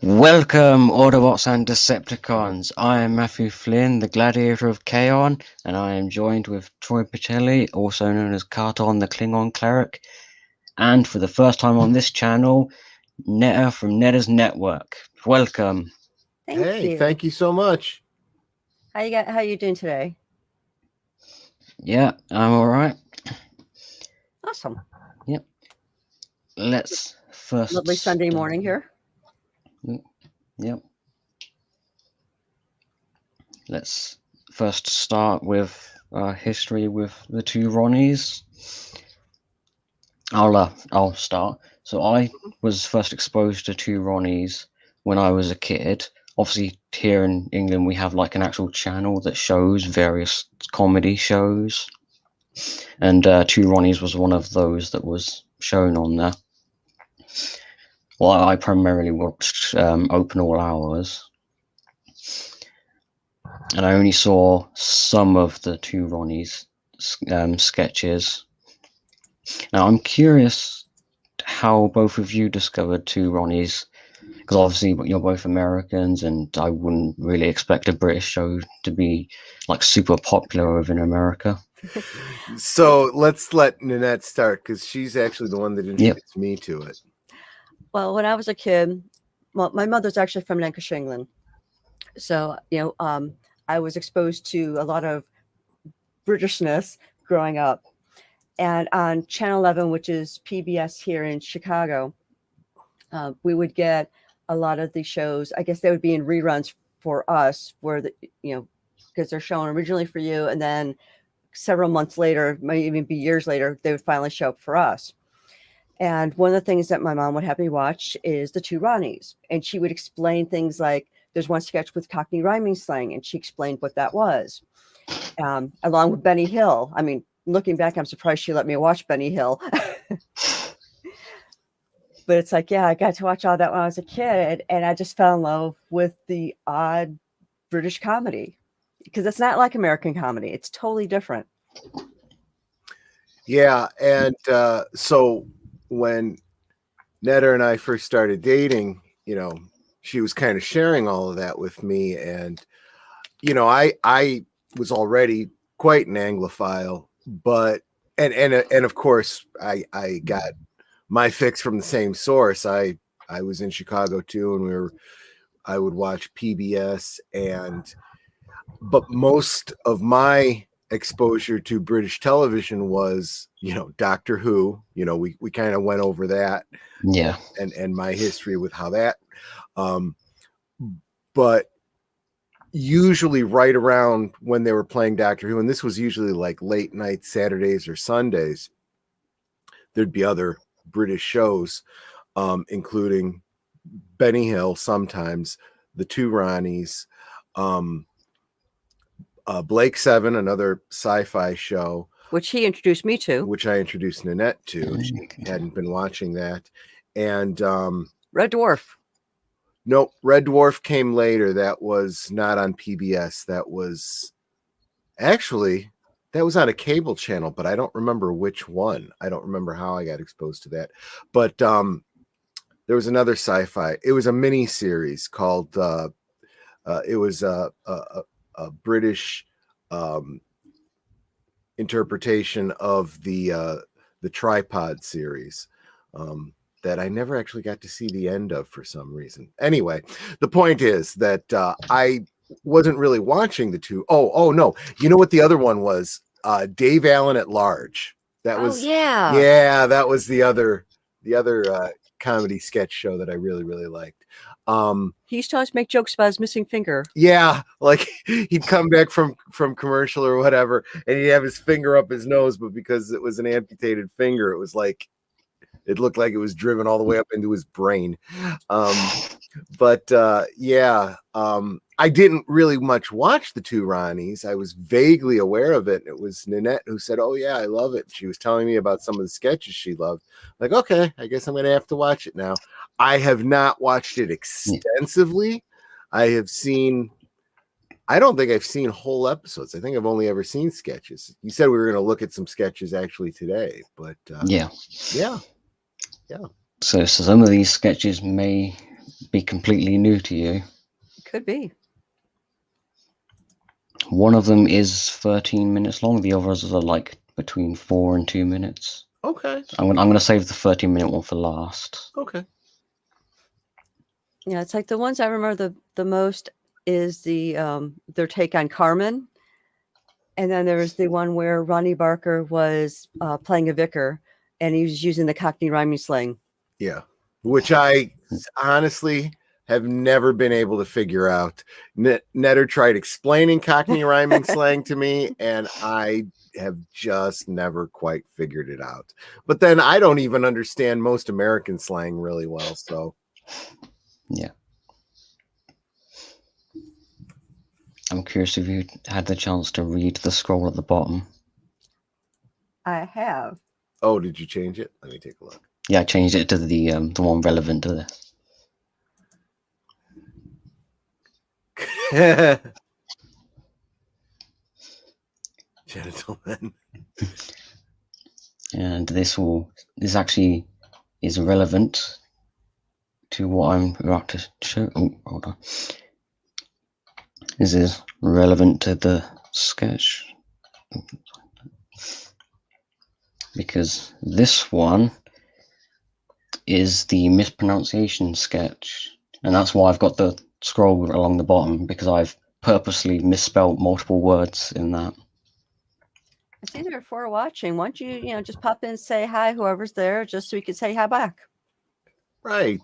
Welcome, Autobots and Decepticons. I am Matthew Flynn, the gladiator of Kaon, and I am joined with Troy Pacelli, also known as Kaon the Klingon cleric, and for the first time on this channel, Netta from Netta's Network. Welcome. Thank you so much. How you doing today? Yeah, I'm all right. Awesome. Yep. Let's first. Lovely Sunday morning here. Yep. Let's first start with history with the two Ronnies. I'll start. So I was first exposed to two Ronnies when I was a kid. Obviously, here in England, we have like an actual channel that shows various comedy shows, and Two Ronnies was one of those that was shown on there. Well, I primarily watched Open All Hours, and I only saw some of the Two Ronnies sketches. Now, I'm curious how both of you discovered Two Ronnies, because obviously you're both Americans, and I wouldn't really expect a British show to be like super popular within America. So let's let Nanette start, because she's actually the one that introduced me to it. Well, when I was a kid, my mother's actually from Lancashire, England. So, I was exposed to a lot of Britishness growing up. And on Channel 11, which is PBS here in Chicago, we would get a lot of the shows. I guess they would be in reruns for us, where because they're shown originally for you, and then several months later, might even be years later, they would finally show up for us. And one of the things that my mom would have me watch is the Two Ronnies, and she would explain things like there's one sketch with Cockney rhyming slang, and she explained what that was, along with Benny Hill. I mean, looking back, I'm surprised she let me watch Benny Hill. But it's like, yeah, I got to watch all that when I was a kid, and I just fell in love with the odd British comedy, because it's not like American comedy. It's totally different. Yeah, and so when Netta and I first started dating, she was kind of sharing all of that with me, and I was already quite an Anglophile, but and of course I got my fix from the same source. I was in Chicago too, and I would watch PBS, but most of my exposure to British television was, Doctor Who. We kind of went over that, and my history with how that, but usually right around when they were playing Doctor Who, and this was usually like late night Saturdays or Sundays, there'd be other British shows, including Benny Hill, sometimes the Two Ronnies, Blake Seven, another sci-fi show, which he introduced me to, which I introduced Nanette to. She hadn't been watching that. And Red Dwarf. Nope, Red Dwarf came later. That was not on PBS. That was on a cable channel, but I don't remember which one. I don't remember how I got exposed to that. But there was another sci-fi. It was a mini series called. It was a British interpretation of the Tripod series. That I never actually got to see the end of for some reason. Anyway, the point is that I wasn't really watching the two. Oh no! You know what the other one was? Dave Allen at Large. That was that was the other comedy sketch show that I really, really liked. He used to always make jokes about his missing finger. Yeah, like he'd come back from commercial or whatever, and he'd have his finger up his nose, but because it was an amputated finger, it was like it looked like it was driven all the way up into his brain. I didn't really much watch the Two Ronnies. I was vaguely aware of it. It was Nanette who said, "Oh yeah, I love it." She was telling me about some of the sketches she loved. Like, okay, I guess I'm going to have to watch it now. I have not watched it extensively. I don't think I've seen whole episodes. I think I've only ever seen sketches. You said we were going to look at some sketches actually today, but yeah. So some of these sketches may be completely new to you. Could be. One of them is 13 minutes long. The others are like between 4 and 2 minutes. Okay. I'm gonna save the 13-minute one for last. Okay. Yeah, it's like the ones I remember the most is their take on Carmen. And then there was the one where Ronnie Barker was playing a vicar, and he was using the Cockney rhyming slang. Yeah, which I honestly have never been able to figure out. Netter tried explaining Cockney rhyming slang to me, and I have just never quite figured it out. But then I don't even understand most American slang really well, so Yeah. I'm curious if you had the chance to read the scroll at the bottom. I have. Oh, did you change it? Let me take a look. Yeah, I changed it to the one relevant to this. Gentlemen. And this actually is relevant to what I'm about to show. Oh, hold on. This is relevant to the sketch because this one is the mispronunciation sketch, and that's why I've got the scroll along the bottom, because I've purposely misspelled multiple words in that. I see there for watching. Why don't you just pop in and say hi, whoever's there, just so we can say hi back. Right.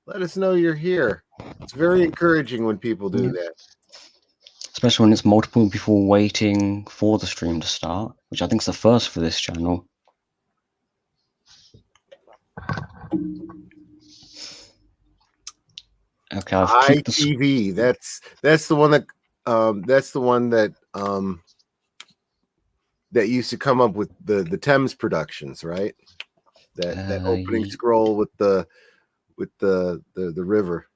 Let us know you're here. It's very encouraging when people do that. Especially when it's multiple people waiting for the stream to start, which I think is the first for this channel. Okay, I've clicked the ITV. That's the one that used to come up with the Thames Productions, right? That opening scroll with the river.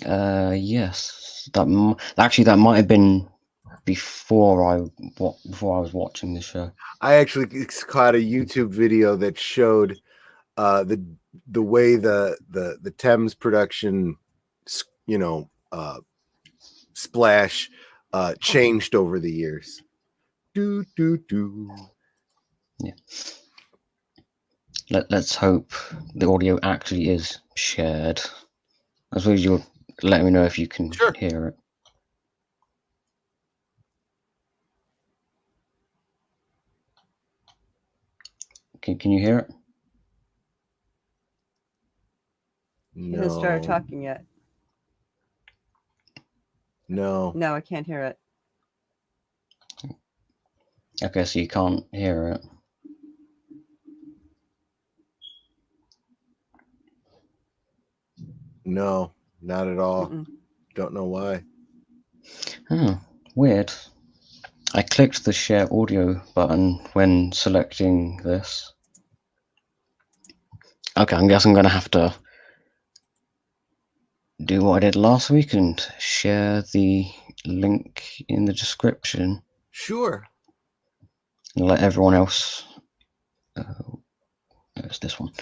Yes, that might have been before I was watching the show. I actually caught a YouTube video that showed the way the Thames production, splash changed over the years. Do. Yeah. Let's hope the audio actually is shared. I suppose you'll let me know if you can hear it. Can you hear it? He hasn't started talking yet. No, I can't hear it. Okay, so you can't hear it. No, not at all. Don't know why. Oh, weird. I clicked the share audio button when selecting this. Okay, I guess I'm going to have to do what I did last week and share the link in the description. Sure. And let everyone else. It's this one.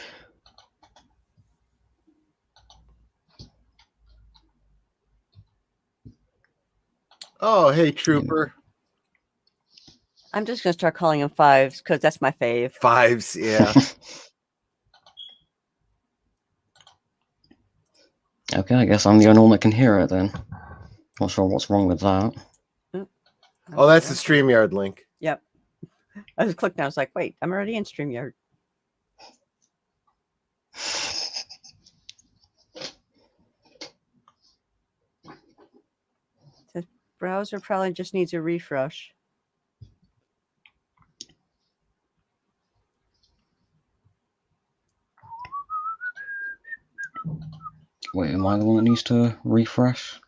Oh, hey, Trooper. I'm just going to start calling him Fives because that's my fave. Fives, yeah. Okay, I guess I'm the only one that can hear it then. Not sure what's wrong with that. Oh, that's the StreamYard link. Yep. I just clicked and I was like, wait, I'm already in StreamYard. The browser probably just needs a refresh. Wait, am I the one that needs to refresh?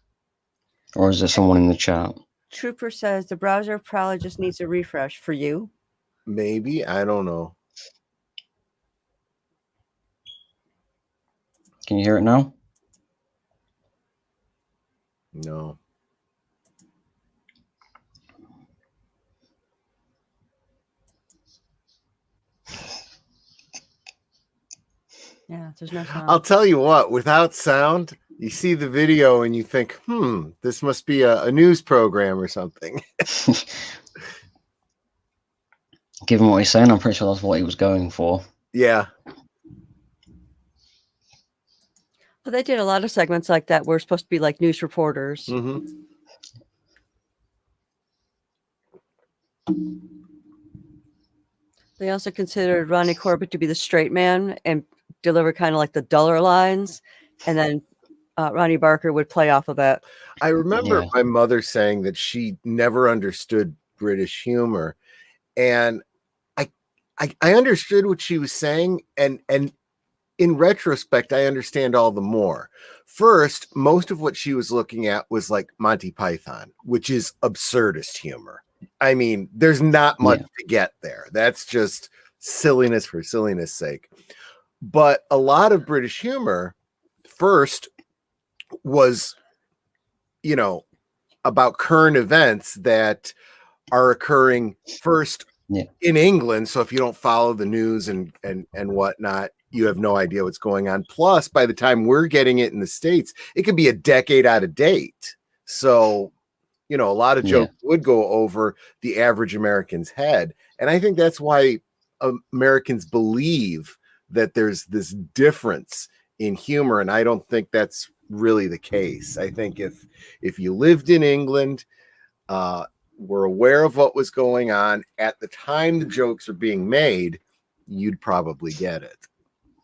Or is there someone in the chat? Trooper says the browser probably just needs a refresh for you. Maybe. I don't know. Can you hear it now? No. Yeah. Yeah, there's no sound. I'll tell you what, without sound, you see the video and you think, this must be a news program or something. Given what he's saying, I'm pretty sure that's what he was going for. Yeah. But they did a lot of segments like that where we're supposed to be like news reporters. Mm-hmm. They also considered Ronnie Corbett to be the straight man and deliver kind of like the duller lines. And then Ronnie Barker would play off of that. I remember Yeah. my mother saying that she never understood British humor. And I understood what she was saying. And in retrospect, I understand all the more. First, most of what she was looking at was like Monty Python, which is absurdist humor. I mean, there's not much to get there. That's just silliness for silliness sake. But a lot of British humor first was, about current events that are occurring first in England. So if you don't follow the news and whatnot, you have no idea what's going on. Plus, by the time we're getting it in the States, it could be a decade out of date. So, a lot of jokes would go over the average American's head. And I think that's why Americans believe that there's this difference in humor. And I don't think that's really the case. I think if you lived in England, were aware of what was going on at the time the jokes are being made, you'd probably get it.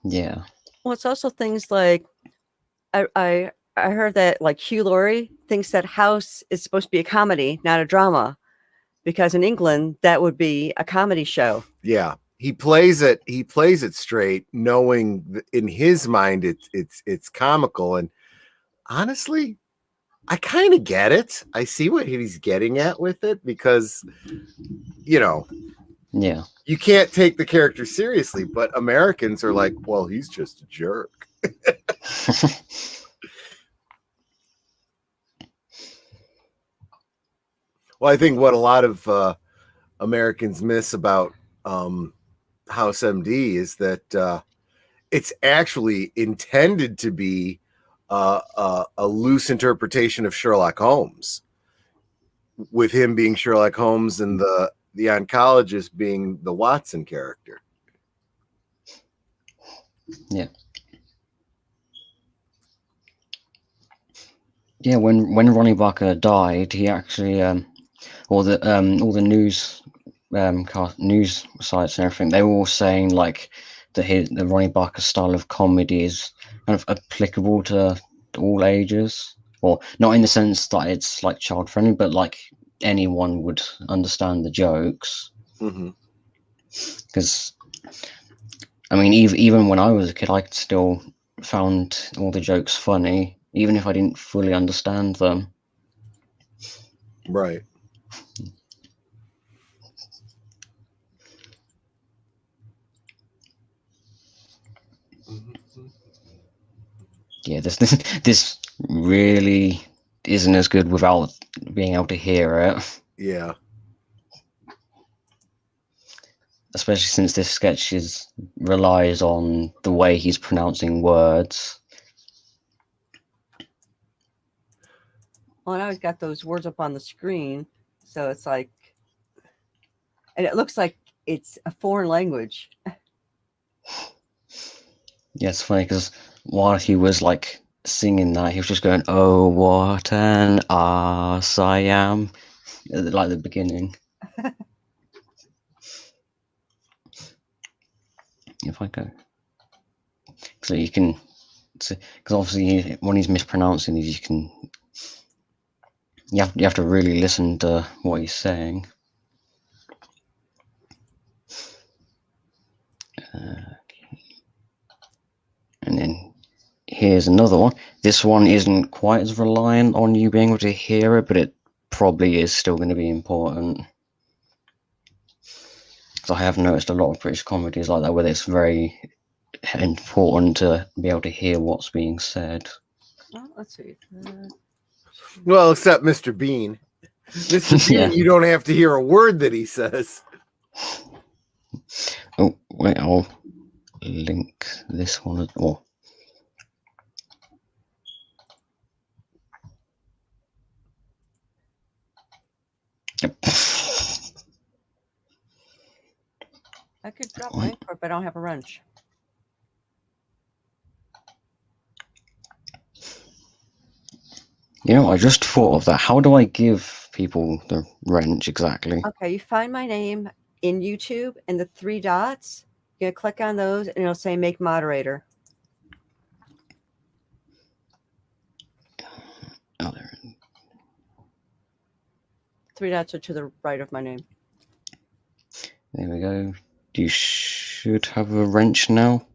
Yeah. Well, it's also things like I heard that like Hugh Laurie thinks that House is supposed to be a comedy, not a drama, because in England that would be a comedy show. Yeah, he plays it straight, knowing that in his mind it's comical. And honestly, I kind of get it. I see what he's getting at with it because, you can't take the character seriously, but Americans are like, well, he's just a jerk. Well, I think what a lot of Americans miss about House MD is that it's actually intended to be a loose interpretation of Sherlock Holmes, with him being Sherlock Holmes and the oncologist being the Watson character. Yeah. Yeah, when Ronnie Barker died, he actually all the news news sites and everything, they were all saying like that the Ronnie Barker style of comedy is kind of applicable to all ages, or not in the sense that it's like child friendly, but like anyone would understand the jokes. Because I mean, even when I was a kid, I still found all the jokes funny, even if I didn't fully understand them. Right. Yeah, this really isn't as good without being able to hear it. Yeah. Especially since this sketch relies on the way he's pronouncing words. Well, now he's got those words up on the screen, so it's like, and it looks like it's a foreign language. Yeah, it's funny because while he was like singing that, he was just going, "Oh, what an ass I am," like the beginning. If I go, so you can, because obviously when he's mispronouncing these, you have to really listen to what he's saying. And then here's another one. This one isn't quite as reliant on you being able to hear it, but it probably is still going to be important. Because I have noticed a lot of British comedies like that, where it's very important to be able to hear what's being said. Well, let's see. Well, except Mr. Bean. Mr. Bean, you don't have to hear a word that he says. Oh, wait, link this one. Well, I could drop a link for it, but I don't have a wrench. you know, I just thought of that. How do I give people the wrench exactly? Okay, you find my name in YouTube and the 3 dots. You're gonna click on those and it'll say make moderator. Oh, there. 3 dots are to the right of my name. There we go. You should have a wrench now.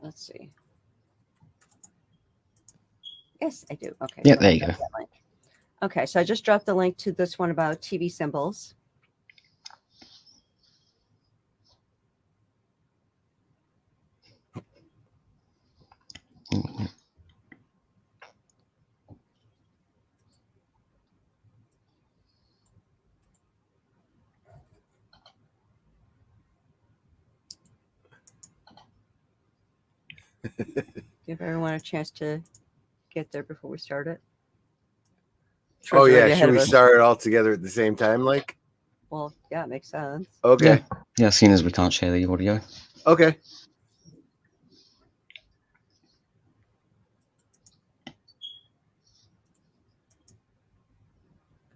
Let's see. Yes, I do. Okay. Yeah, so there you go. Okay, so I just dropped the link to this one about TV symbols. Give everyone a chance to get there before we start it. Oh Troy's yeah, already ahead should of we us. start it all together at the same time? Like, Well, yeah, it makes sense. okay, Yeah, seeing as we can't share the audio. okay.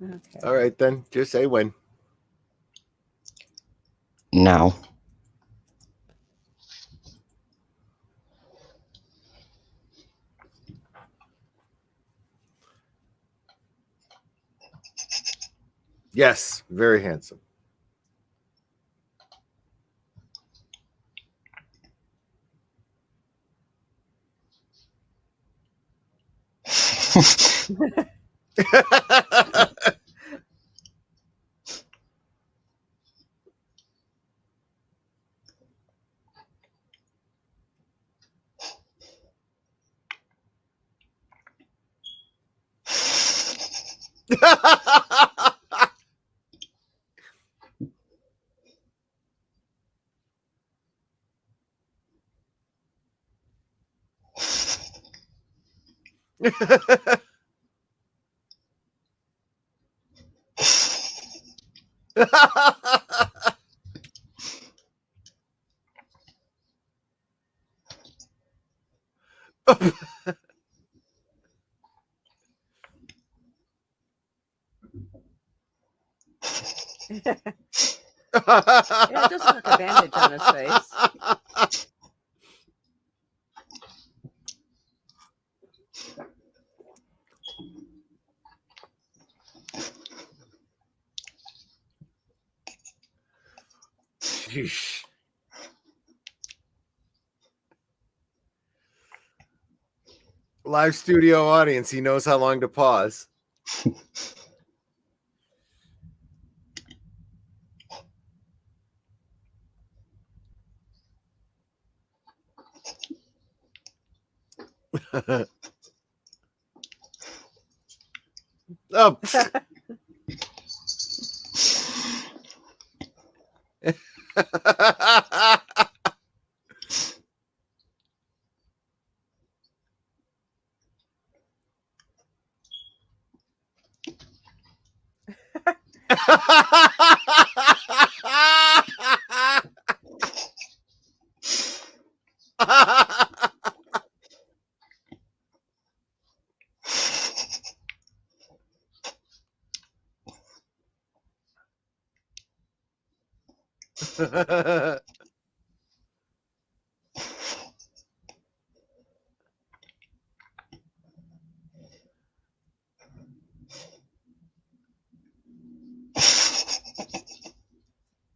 Okay. All right then. Just say when. Now. Yes, very handsome. Yeah, it doesn't look a bandage on his face. Sheesh. Live studio audience, he knows how long to pause. Oh.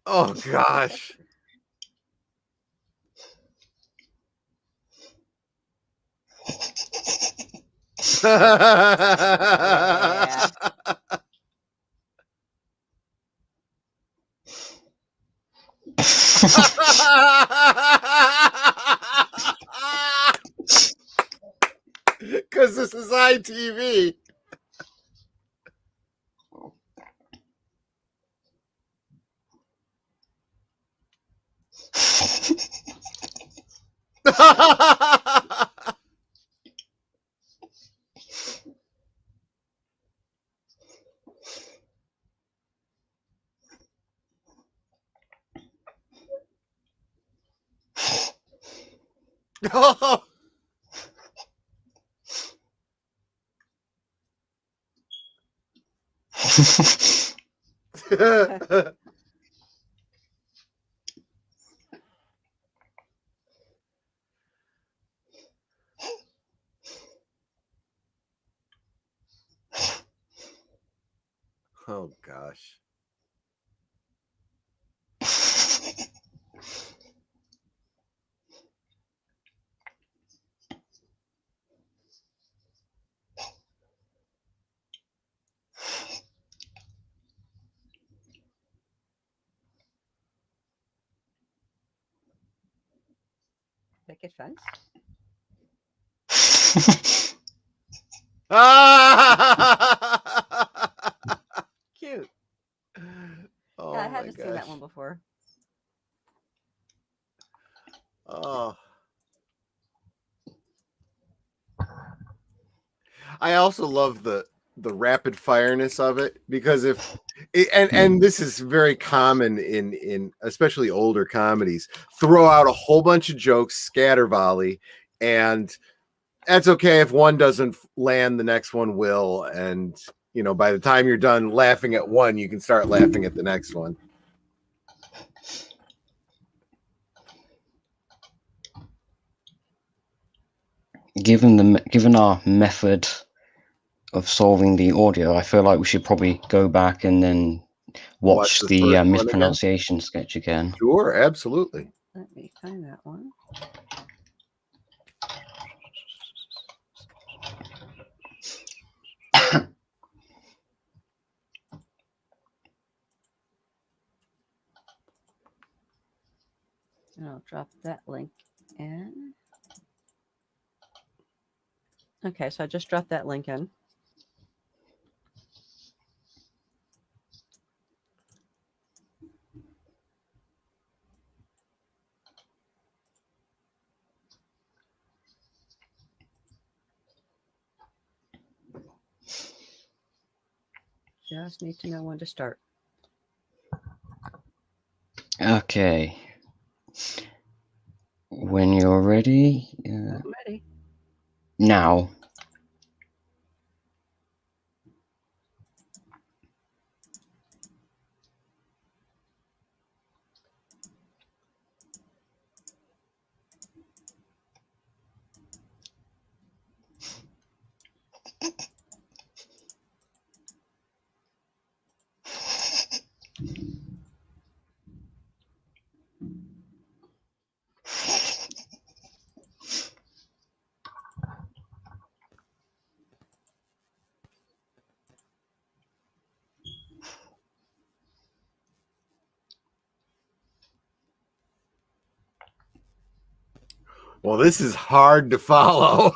Oh gosh. Yeah. Because this is ITV. Oh gosh. Picket fence. Cute. Oh, Yeah, I my hadn't seen that gosh. one before. Oh. I also love the rapid fireness of it, because if and this is very common in especially older comedies, throw out a whole bunch of jokes, scatter volley, and that's okay if one doesn't land, the next one will, and you know, by the time you're done laughing at one, you can start laughing at the next one. Given our method of solving the audio, I feel like we should probably go back and then watch the the first one again? mispronunciation sketch again. Sure, absolutely. Let me find that one. And I'll drop that link in. Okay, so I just dropped that link in. Just need to know when to start. Okay. When you're ready. I'm ready. Now. Well, this is hard to follow.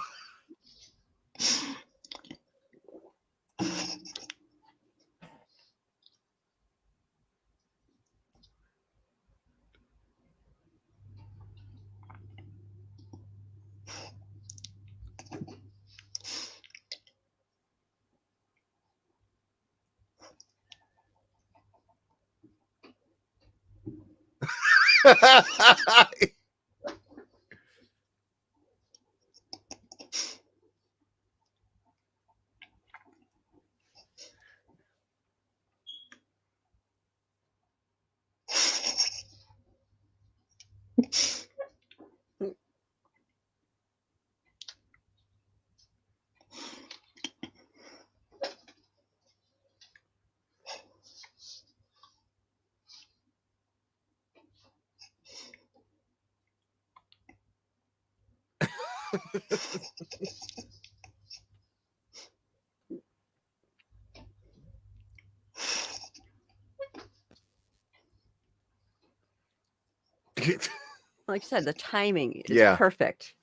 Like I said, the timing is Yeah. perfect.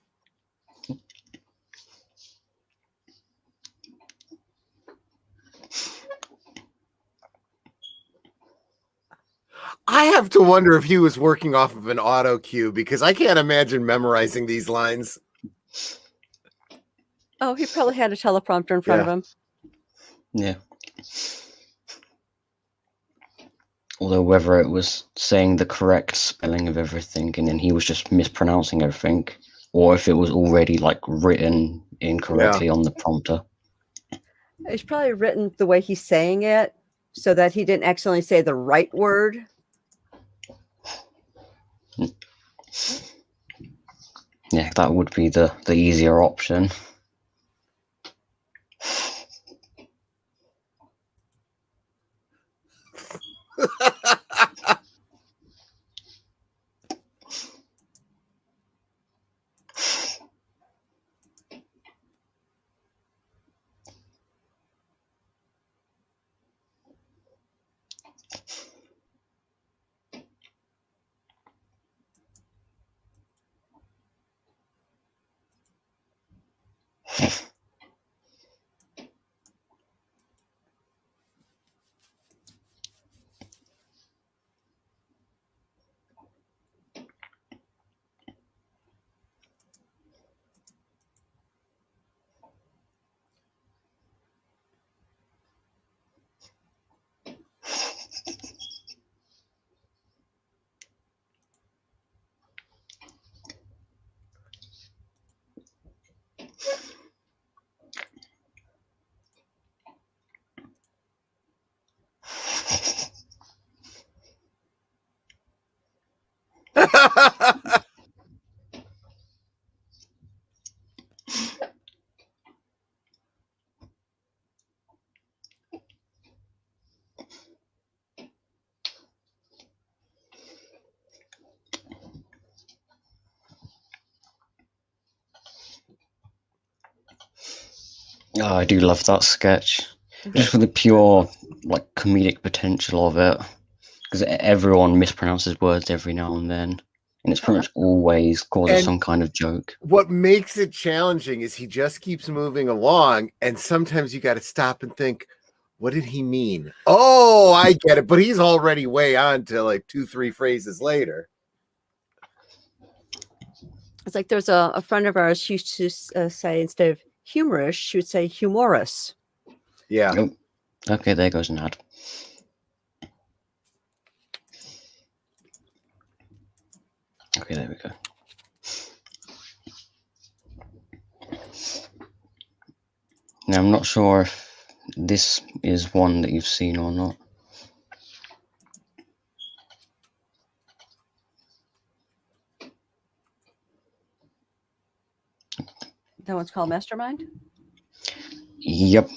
I have to wonder if he was working off of an auto cue because I can't imagine memorizing these lines. Oh, he probably had a teleprompter in front of him. Yeah. Although whether it was saying the correct spelling of everything and then he was just mispronouncing everything, or if it was already like written incorrectly on the prompter. It's probably written the way he's saying it so that he didn't accidentally say the right word. Yeah, that would be the easier option. I do love that sketch, just for the pure like comedic potential of it, because everyone mispronounces words every now and then, and it's pretty much always causes some kind of joke. What makes it challenging is he just keeps moving along, and sometimes you got to stop and think, what did he mean? Oh, I get it, but he's already way on to like 2-3 phrases later. It's like there's a friend of ours, she used to say instead of humorous, she would say humorous. Yeah. Oh, okay, there goes an ad. Okay, there we go. Now, I'm not sure if this is one that you've seen or not. That one's called Mastermind? Yep.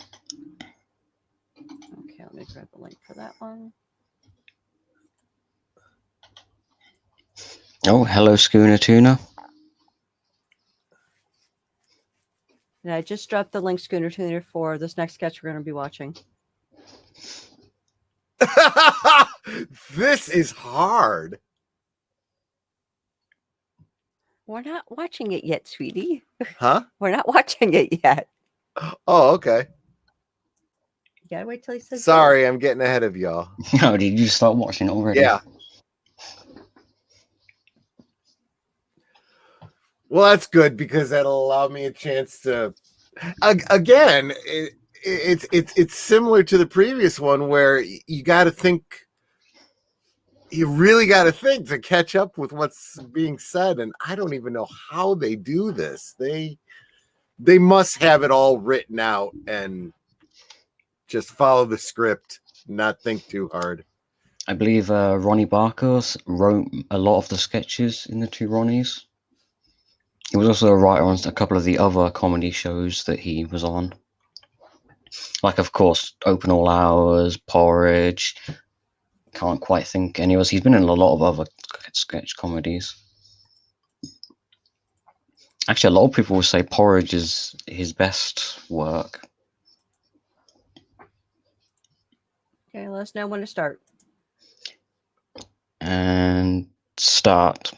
Okay, let me grab the link for that one. Oh, hello, Schooner Tuna. And I just dropped the link, Schooner Tuner, for this next sketch we're going to be watching. This is hard. We're not watching it yet, sweetie. Huh? We're not watching it yet. Oh, okay. You gotta wait till he says Sorry, I'm getting ahead of y'all. Oh, did you start watching it already? Yeah. Well, that's good because that'll allow me a chance to. Again, it's similar to the previous one where you got to think. You really got to think to catch up with what's being said, and I don't even know how they do this. They must have it all written out and just follow the script, not think too hard. I believe Ronnie Barker wrote a lot of the sketches in the two Ronnies. He was also a writer on a couple of the other comedy shows that he was on. Like, of course, Open All Hours, Porridge. Can't quite think any others. He's been in a lot of other sketch comedies. Actually, a lot of people will say Porridge is his best work. Okay, let us know when to start. And start.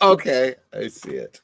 Okay, I see it.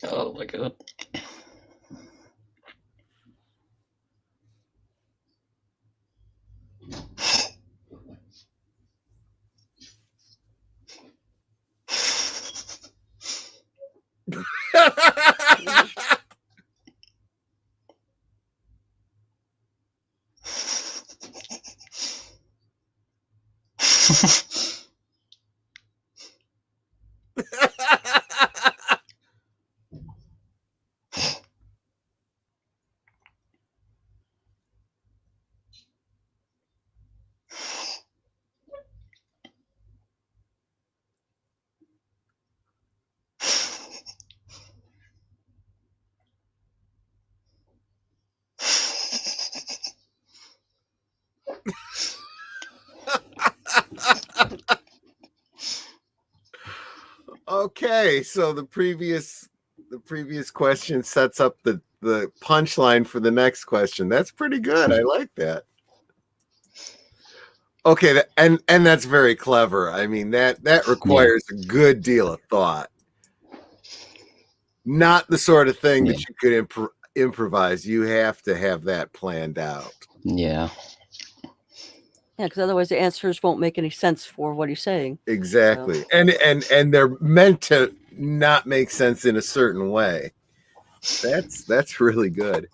Oh my god. Okay, so the previous question sets up the punchline for the next question. That's pretty good. I like that. Okay, and that's very clever. I mean, that requires a good deal of thought. Not the sort of thing that you could improvise. You have to have that planned out. Yeah. Yeah, because otherwise the answers won't make any sense for what he's saying. Exactly. So. And they're meant to not make sense in a certain way. That's really good.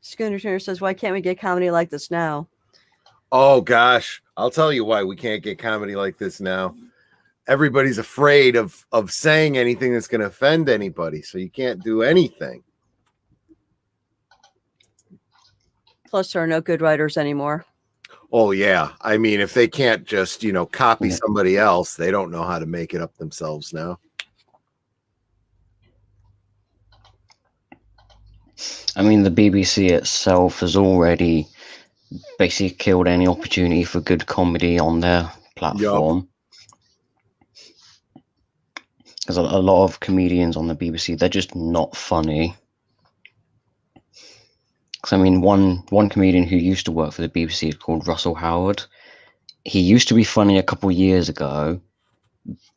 Schooner Turner says, why can't we get comedy like this now? Oh gosh, I'll tell you why we can't get comedy like this now. Everybody's afraid of saying anything that's going to offend anybody, so you can't do anything. Plus, there are no good writers anymore. Oh yeah, I mean, if they can't just copy somebody else, they don't know how to make it up themselves now. I mean, the BBC itself has already basically killed any opportunity for good comedy on their platform. Because a lot of comedians on the BBC, they're just not funny. Because I mean, one comedian who used to work for the BBC is called Russell Howard. He used to be funny a couple years ago,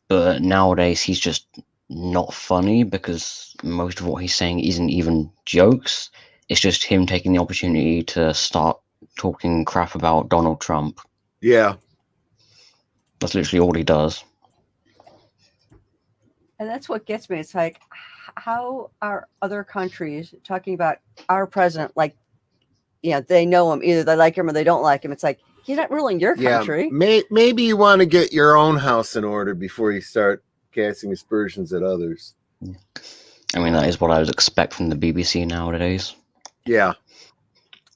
but nowadays he's just not funny because most of what he's saying isn't even jokes. It's just him taking the opportunity to start talking crap about Donald Trump. Yeah. That's literally all he does. And that's what gets me. It's like, how are other countries talking about our president like, they know him, either they like him or they don't like him. It's like, he's not ruling your country. Maybe you want to get your own house in order before you start casting aspersions at others. I mean, that is what I would expect from the BBC nowadays. Yeah.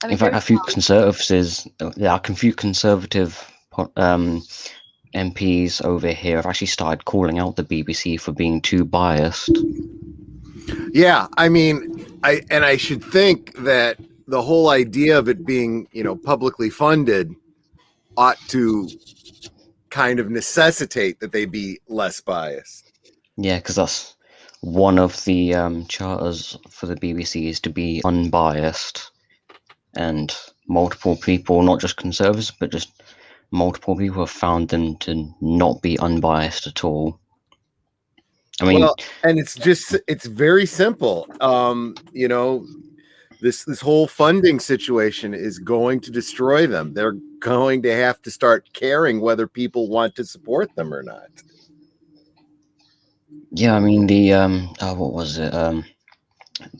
In fact, a few conservative MPs over here have actually started calling out the BBC for being too biased. Yeah, I mean, I should think that the whole idea of it being, publicly funded ought to kind of necessitate that they be less biased. Yeah, because one of the charters for the BBC is to be unbiased, and multiple people, not just conservatives, but just multiple people have found them to not be unbiased at all. I mean, Well, and it's very simple. This whole funding situation is going to destroy them. They're going to have to start caring whether people want to support them or not. yeah, I mean the what was it?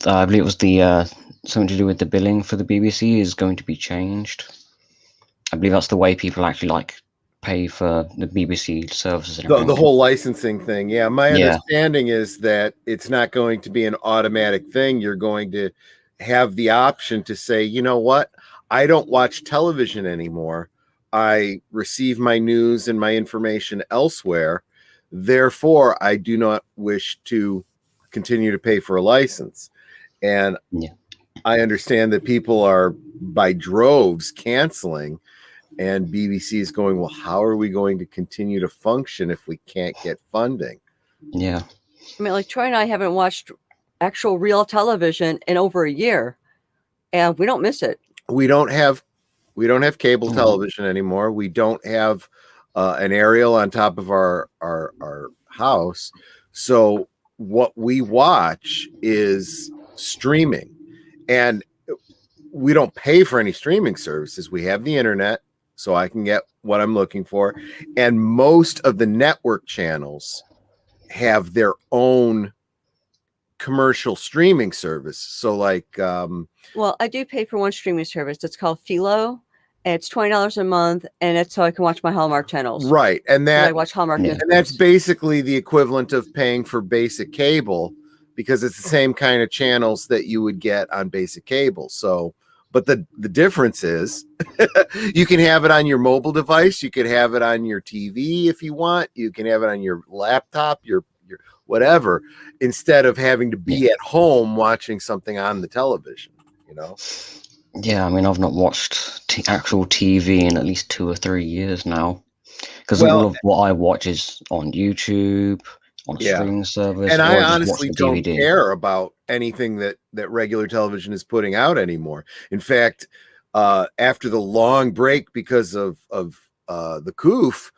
I believe it was the something to do with the billing for the BBC is going to be changed. I believe that's the way people actually like pay for the BBC services and The everything. whole licensing thing. Yeah, my Yeah. understanding is that it's not going to be an automatic thing. You're going to have the option to say, you know what? I don't watch television anymore. I receive my news and my information elsewhere. Therefore, I do not wish to continue to pay for a license. And Yeah. I understand that people are by droves canceling, and BBC is going, well, how are we going to continue to function if we can't get funding? Yeah. I mean, like Troy and I haven't watched actual real television in over a year, and we don't miss it. We don't have cable television anymore. We don't have an aerial on top of our house. So what we watch is streaming, and we don't pay for any streaming services. We have the internet, so I can get what I'm looking for. And most of the network channels have their own commercial streaming service. So like, well, I do pay for one streaming service. It's called Philo. And it's $20 a month, and it's so I can watch my Hallmark channels. Right. And I watch Hallmark. Yeah. And that's basically the equivalent of paying for basic cable, because it's the same kind of channels that you would get on basic cable. So, but the difference is you can have it on your mobile device. You could have it on your TV if you want. You can have it on your laptop, your whatever, instead of having to be at home watching something on the television, you know? Yeah, I mean, I've not watched actual TV in at least 2 or 3 years now, because all of what I watch is on YouTube, on a streaming service. And or I just watch honestly the don't DVD. care about anything that regular television is putting out anymore. In fact, after the long break because of the coof,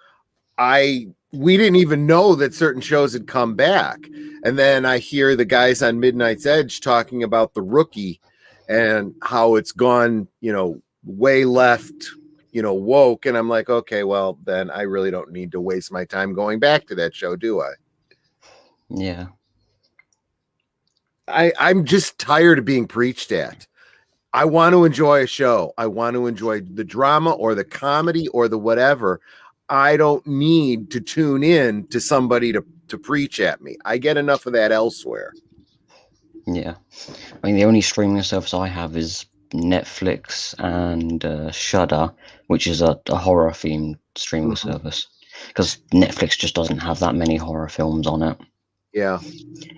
we didn't even know that certain shows had come back. And then I hear the guys on Midnight's Edge talking about The Rookie and how it's gone, way left, woke. And I'm like, okay, well, then I really don't need to waste my time going back to that show, do I? Yeah. I'm just tired of being preached at. I want to enjoy a show. I want to enjoy the drama or the comedy or the whatever. I don't need to tune in to somebody to preach at me. I get enough of that elsewhere. Yeah. I mean, the only streaming service I have is Netflix and Shudder, which is a horror-themed streaming service, because Netflix just doesn't have that many horror films on it. Yeah.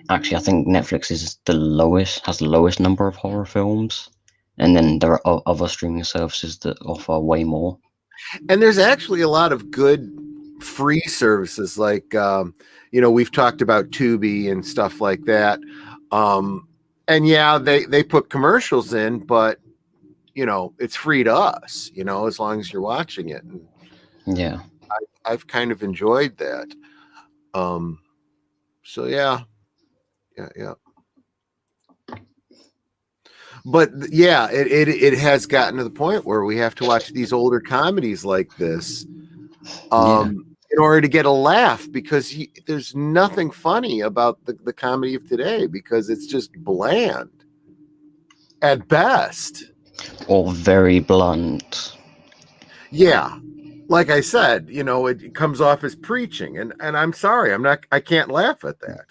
Actually, I think Netflix has the lowest number of horror films, and then there are other streaming services that offer way more. And there's actually a lot of good free services, like we've talked about Tubi and stuff like that. And yeah, they put commercials in, but it's free to us, as long as you're watching it. And yeah, I've kind of enjoyed that. So yeah. But yeah, it has gotten to the point where we have to watch these older comedies like this in order to get a laugh, because there's nothing funny about the comedy of today, because it's just bland at best. or very blunt. Yeah. Like I said, it comes off as preaching, and I'm sorry, I can't laugh at that.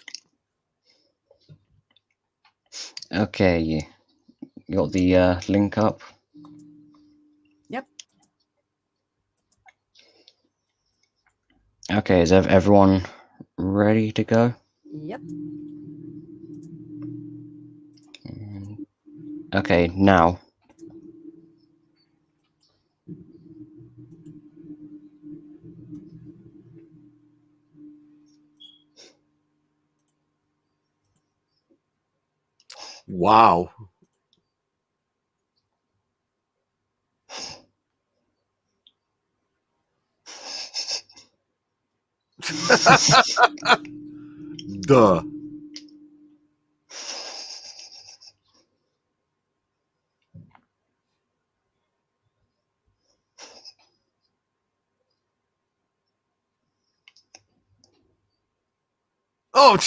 Okay, you got the link up? Yep. Okay, is everyone ready to go? Yep. Okay, now. Wow. Duh. Oh.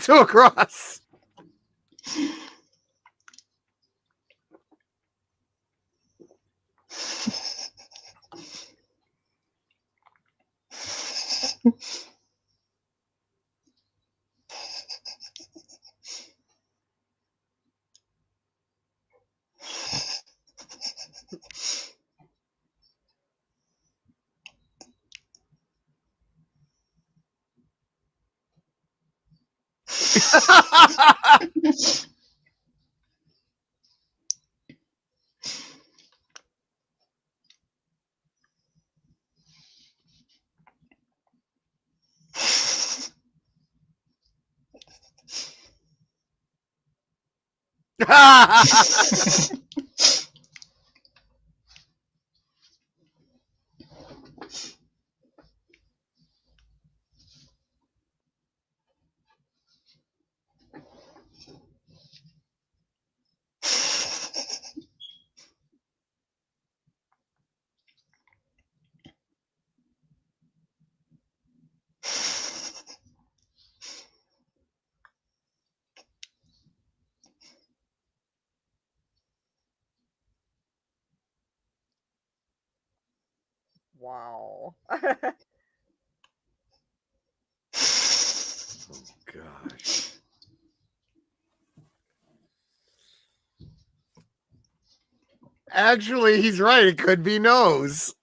Two across. Wow. Gosh. Actually, he's right. It could be nose.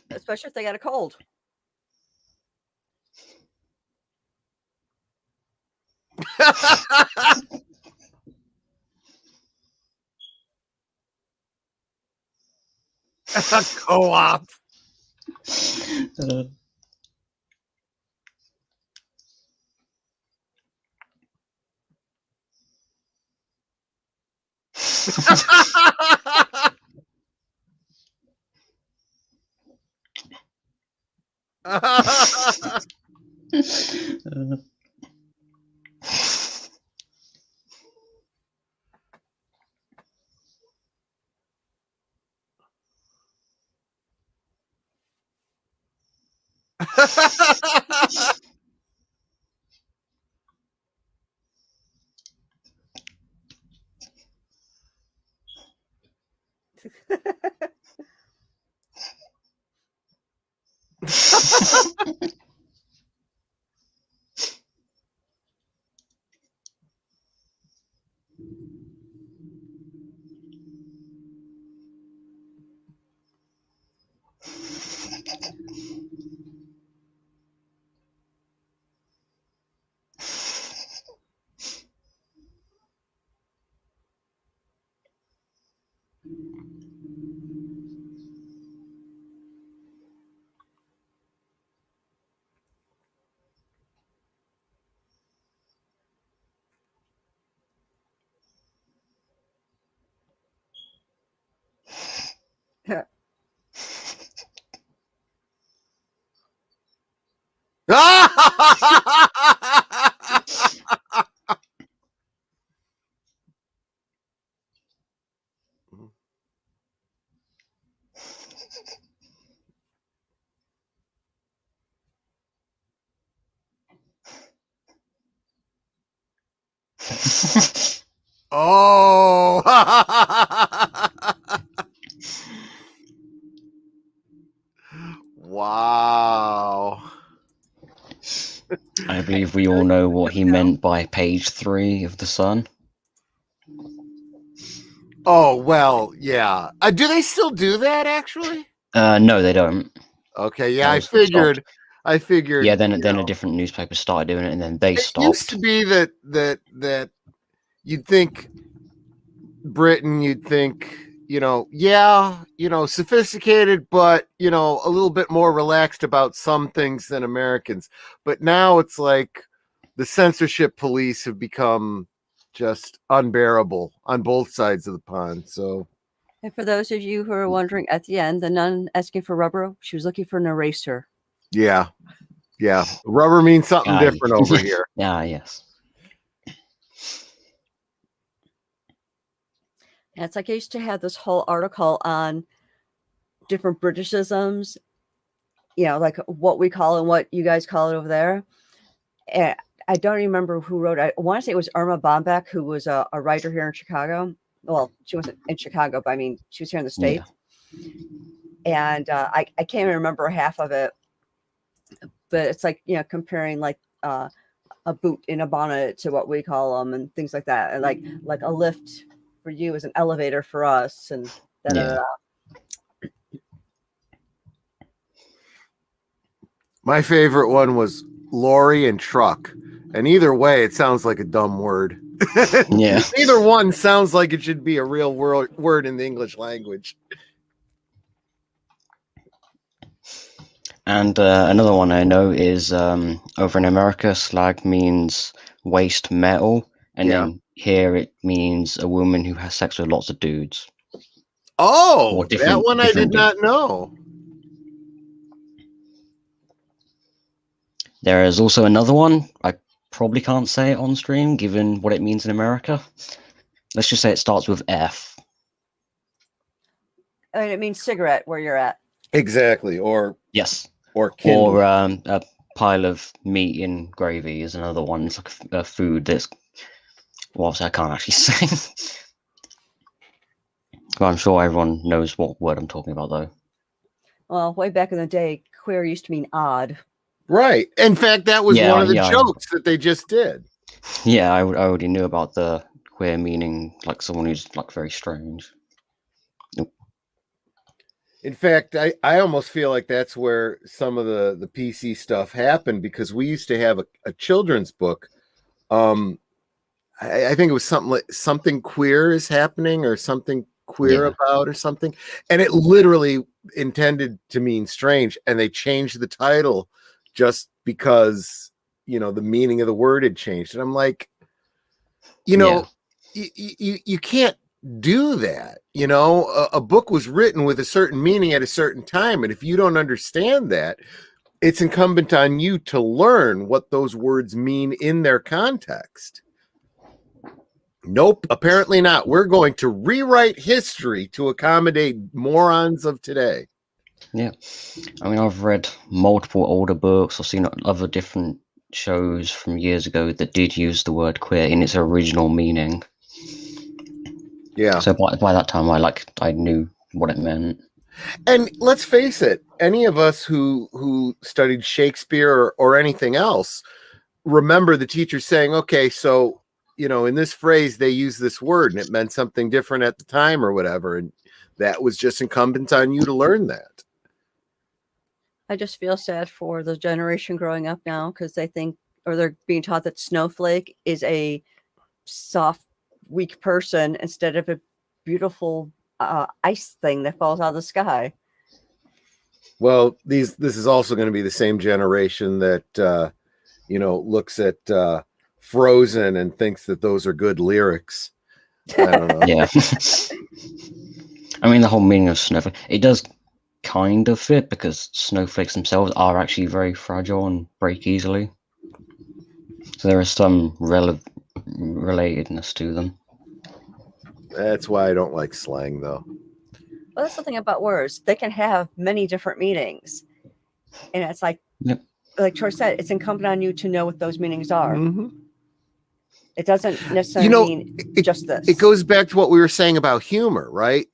Especially if they got a cold. Co-op. Oh. if we all know what he meant by page 3 of the Sun. Oh, well, yeah. Do they still do that, actually? No, they don't. Okay, yeah, That I was stopped. figured. Yeah, then a different newspaper started doing it, and then they It stopped. used to be that you'd think Britain, you'd think, sophisticated, but, a little bit more relaxed about some things than Americans. But now it's like the censorship police have become just unbearable on both sides of the pond. So, And for those of you who are wondering, at the end, the nun asking for rubber, she was looking for an eraser. yeah. Rubber means something Aye. different over here. Yeah, yes. And it's like I used to have this whole article on different Britishisms, like what we call and what you guys call it over there. And I don't remember who wrote it. I want to say it was Irma Bombeck, who was a writer here in Chicago. Well, she wasn't in Chicago, but I mean, she was here in the States. Yeah. And I can't even remember half of it. But it's like, comparing like a boot in a bonnet to what we call them and things like that. And like a lift for you is an elevator for us. And My favorite one was lorry and truck. And either way, it sounds like a dumb word. Yeah. Either one sounds like it should be a real word in the English language. And another one I know is over in America, slag means waste metal. And then here it means a woman who has sex with lots of dudes. Oh, that one I did not know. There is also another one. I probably can't say it on stream, given what it means in America. Let's just say it starts with F. I mean, it means cigarette where you're at. Exactly. Or yes. Or Kindle. Or a pile of meat in gravy is another one. It's like a food that's... Well, obviously I can't actually say. Well, I'm sure everyone knows what word I'm talking about, though. Well, way back in the day, queer used to mean odd. Right. In fact, that was one of the jokes that they just did. Yeah, I already knew about the queer meaning, like someone who's like very strange. In fact, I almost feel like that's where some of the PC stuff happened, because we used to have a children's book. I think it was something like something queer is happening or something queer about or something. And it literally intended to mean strange. And they changed the title just because, the meaning of the word had changed. And I'm like, you can't do that. A book was written with a certain meaning at a certain time. And if you don't understand that, it's incumbent on you to learn what those words mean in their context. Nope, apparently not. We're going to rewrite history to accommodate morons of today. Yeah. I mean, I've read multiple older books. I've seen other different shows from years ago that did use the word queer in its original meaning. Yeah. So by that time, I knew what it meant. And let's face it, any of us who studied Shakespeare or anything else remember the teacher saying, okay, so, in this phrase, they use this word and it meant something different at the time or whatever. And that was just incumbent on you to learn that. I just feel sad for the generation growing up now because they think, or they're being taught that snowflake is a soft, weak person instead of a beautiful ice thing that falls out of the sky. Well, this is also going to be the same generation that, looks at Frozen and thinks that those are good lyrics. I don't know. Yeah. I mean, the whole meaning of snowflake, it does kind of fit because snowflakes themselves are actually very fragile and break easily. So there is some relatedness to them. That's why I don't like slang, though. Well, that's the thing about words. They can have many different meanings. And it's like, like Troy said, it's incumbent on you to know what those meanings are. Mm-hmm. It doesn't necessarily mean just this. It goes back to what we were saying about humor, right?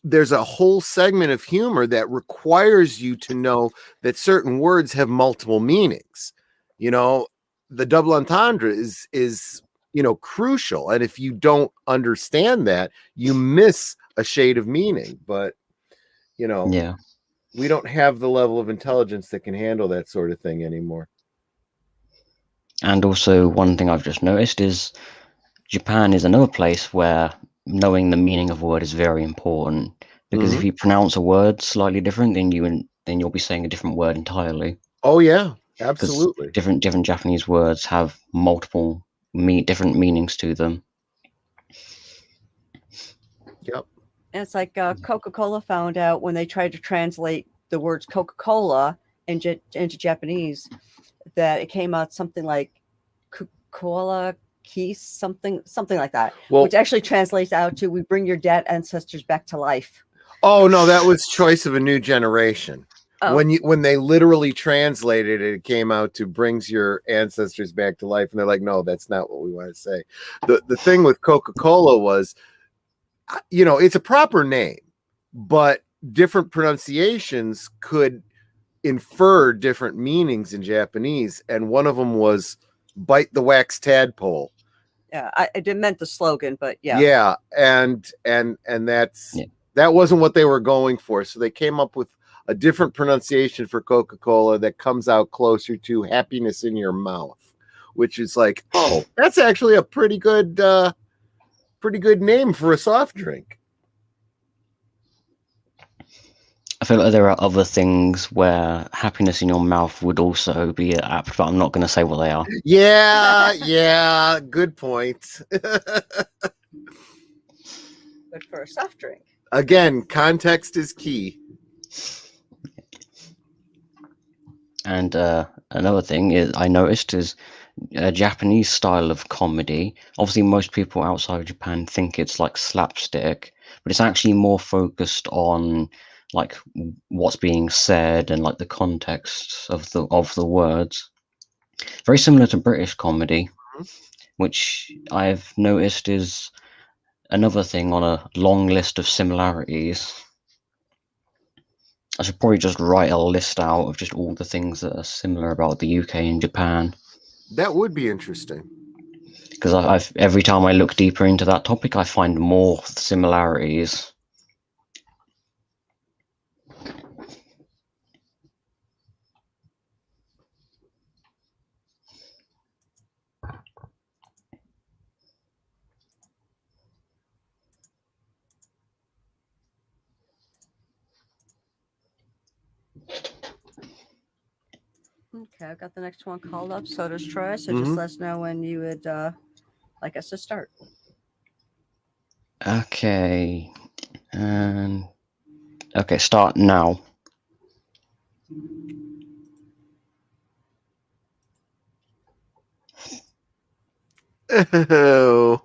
There's a whole segment of humor that requires you to know that certain words have multiple meanings. the double entendre is crucial, and if you don't understand that, you miss a shade of meaning. But Yeah. we don't have the level of intelligence that can handle that sort of thing anymore. And also, one thing I've just noticed is Japan is another place where knowing the meaning of a word is very important, because if you pronounce a word slightly different, then you'll be saying a different word entirely. Oh yeah, Because absolutely. different Japanese words have multiple different meanings to them. Yep. And it's like Coca-Cola found out when they tried to translate the words Coca-Cola into Japanese that it came out something like Cola Keys, something like that, Well, which actually translates out to "We bring your dead ancestors back to life." oh no, that was Choice of a New Generation. Oh. When they literally translated it, it came out to "brings your ancestors back to life," and they're like, no, that's not what we want to say. The thing with Coca-Cola was, it's a proper name, but different pronunciations could infer different meanings in Japanese, and one of them was "bite the wax tadpole." Yeah, I didn't meant the slogan, but yeah. Yeah, and that's that wasn't what they were going for, so they came up with a different pronunciation for Coca-Cola that comes out closer to "happiness in your mouth," which is like, oh, that's actually a pretty good name for a soft drink. I feel like there are other things where happiness in your mouth would also be apt, but I'm not going to say what they are. Yeah, good point. But for a soft drink. Again, context is key. And another thing I noticed is a Japanese style of comedy. Obviously, most people outside of Japan think it's like slapstick, but it's actually more focused on like what's being said and like the context of the words. Very similar to British comedy, which I've noticed is another thing on a long list of similarities. I should probably just write a list out of just all the things that are similar about the UK and Japan. That would be interesting. Because I've every time I look deeper into that topic, I find more similarities. Okay, I've got the next one called up. So does Troy. So just let us know when you would like us to start. Okay, and okay, start now. Oh.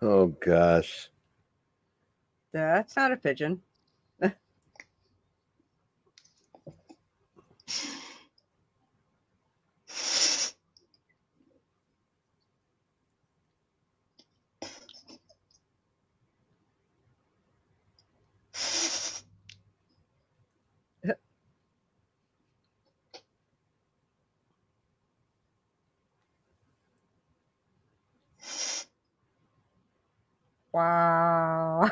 Oh gosh. That's not a pigeon. Wow.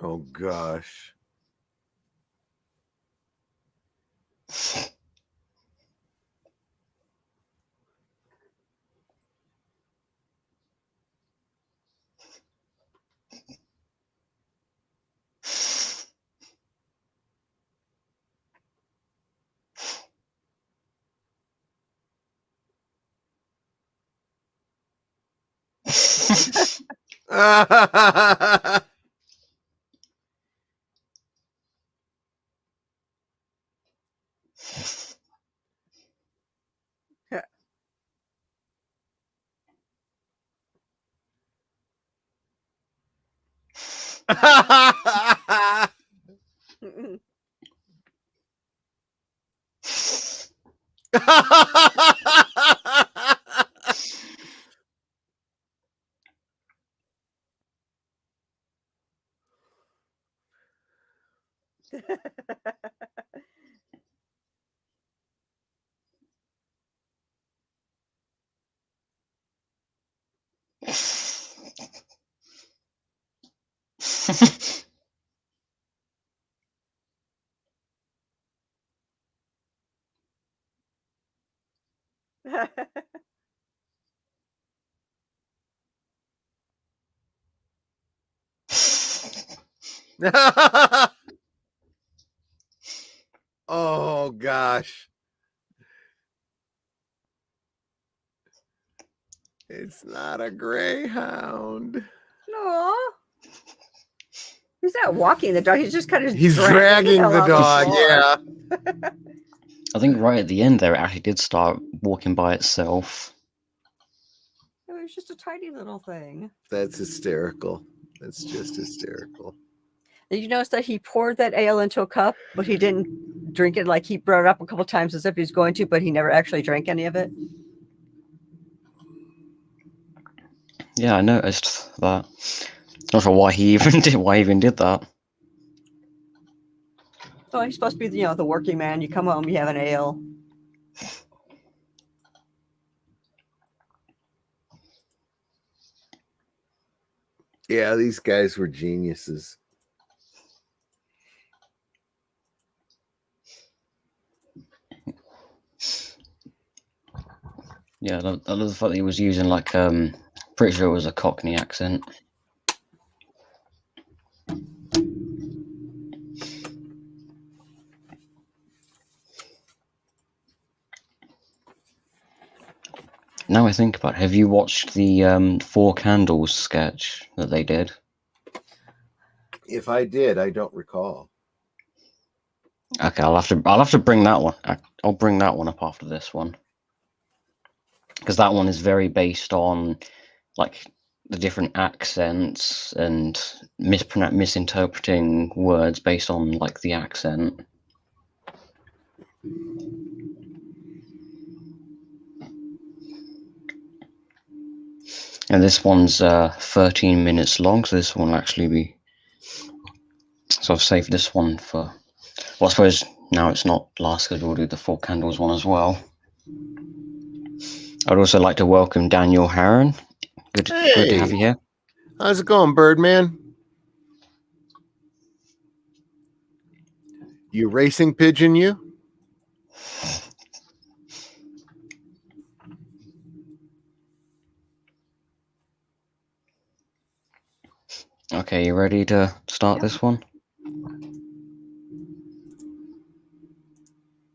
Oh gosh. Oh gosh. It's not a greyhound. No. He's not walking the dog. He's just kind of He's dragging the dog. Yeah. I think right at the end there, it actually did start walking by itself. It was just a tiny little thing. That's hysterical. That's just hysterical. Did you notice that he poured that ale into a cup, but he didn't drink it? Like he brought it up a couple times as if he was going to, but he never actually drank any of it. Yeah, I noticed that. Not sure why he even did that. Well, he's supposed to be, the working man. You come home, you have an ale. Yeah, these guys were geniuses. Yeah, I love the fact that he was using pretty sure it was a Cockney accent. Now I think about it, have you watched the Four Candles sketch that they did? If I did, I don't recall. Okay, I'll have to bring that one. I'll bring that one up after this one, because that one is very based on like the different accents and misinterpreting words based on like the accent. And this one's 13 minutes long, so this one will actually be. So I've saved this one for. Well, I suppose now it's not last because we'll do the 4 candles one as well. I'd also like to welcome Daniel Harron. Good to have you here. How's it going, Birdman? You racing pigeon, you? Okay, you ready to start this one?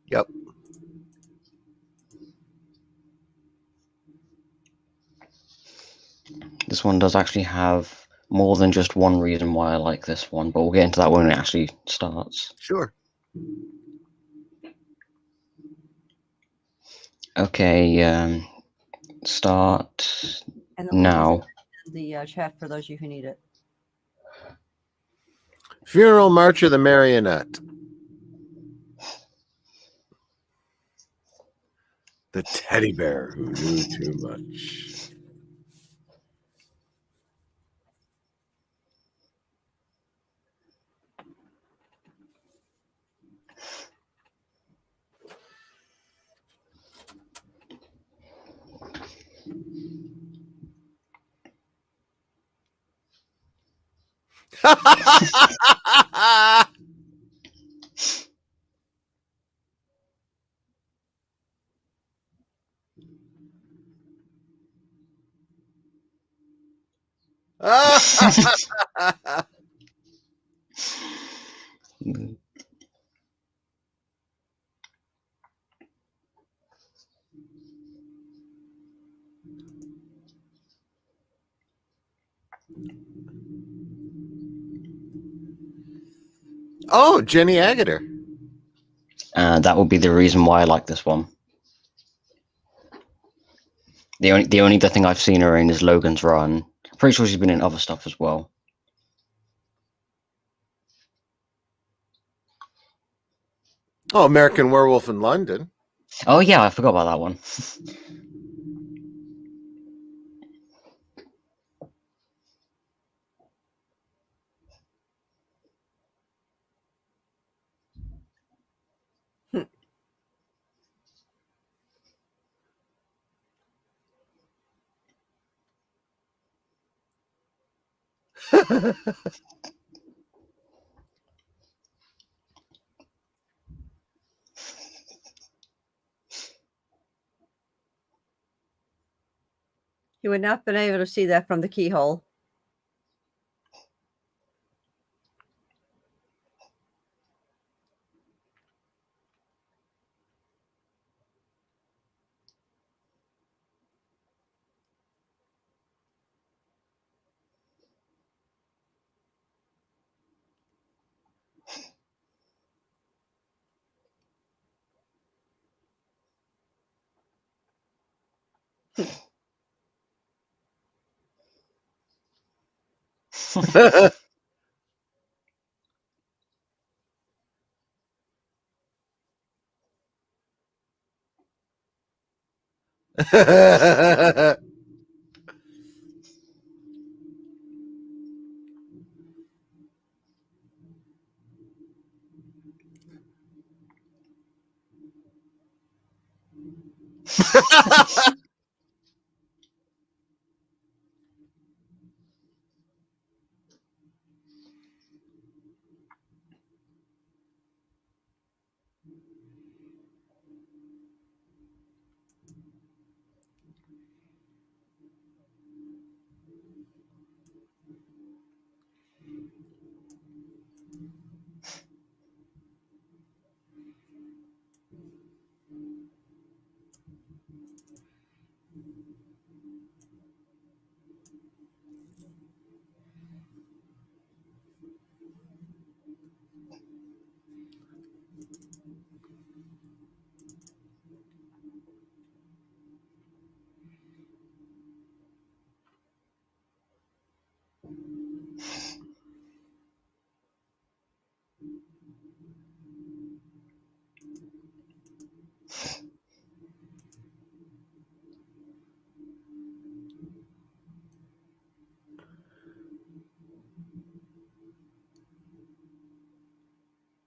Yep. This one does actually have more than just one reason why I like this one, but we'll get into that when it actually starts. Sure. Okay, start And the now. the chat for those of you who need it. Funeral March of the Marionette. The teddy bear who knew too much. Oh, Jenny Agutter. That would be the reason why I like this one. The only other thing I've seen her in is Logan's Run. I'm pretty sure she's been in other stuff as well. Oh, American Werewolf in London. Oh yeah, I forgot about that one. You would not have been able to see that from the keyhole.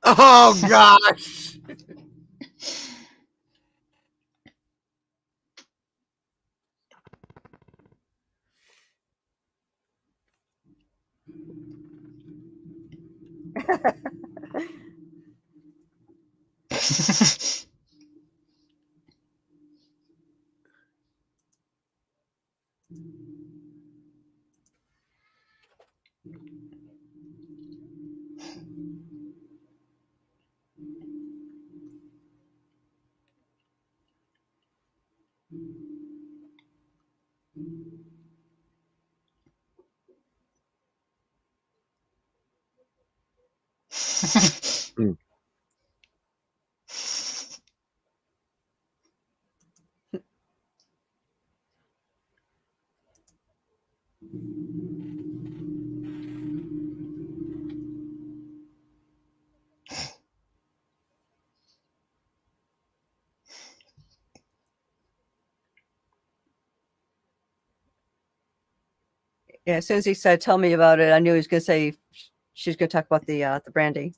Oh gosh. Yeah, as soon as he said, "Tell me about it," I knew he was going to say she's going to talk about the brandy.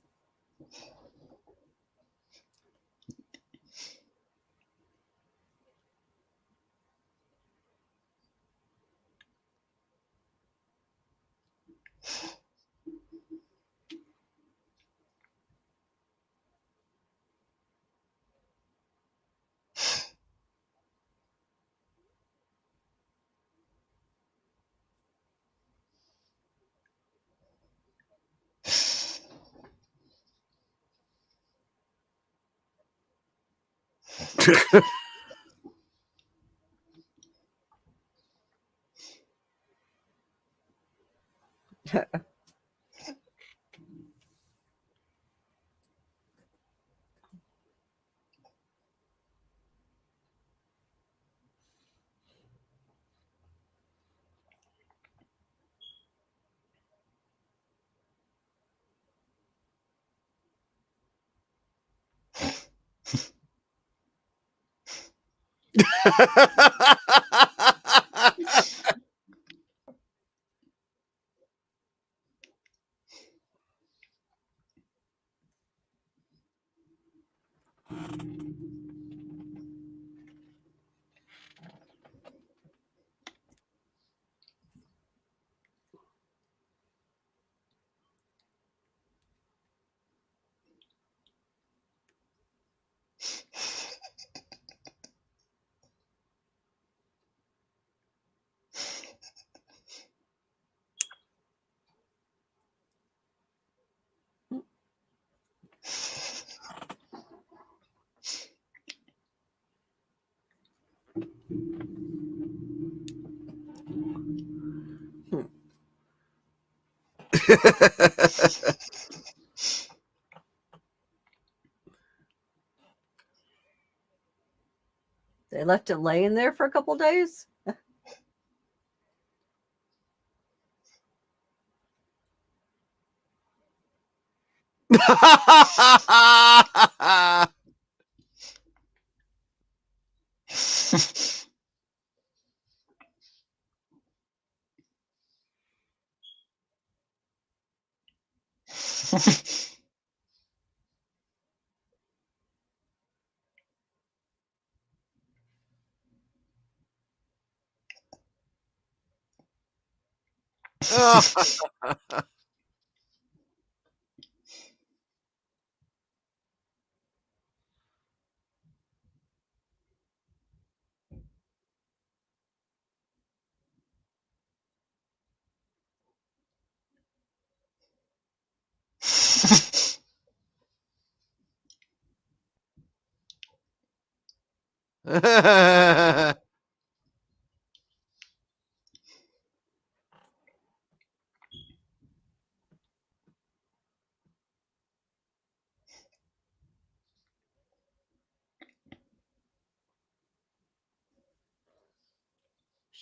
They left it laying there for a couple days.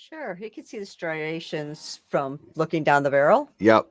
Sure, you can see the striations from looking down the barrel. Yep.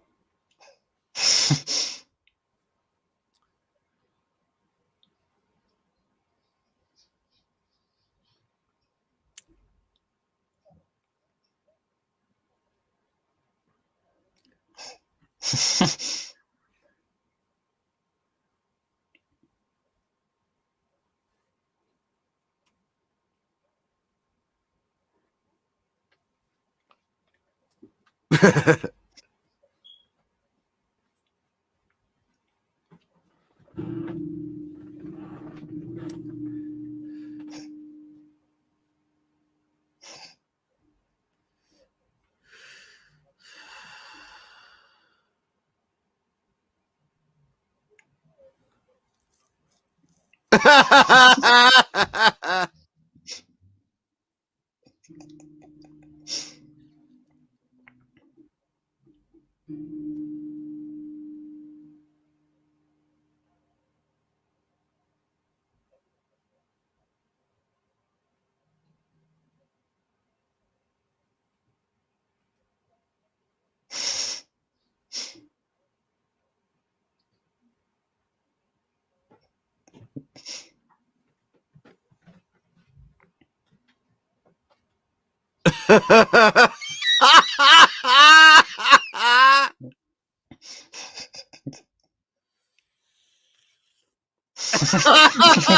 Because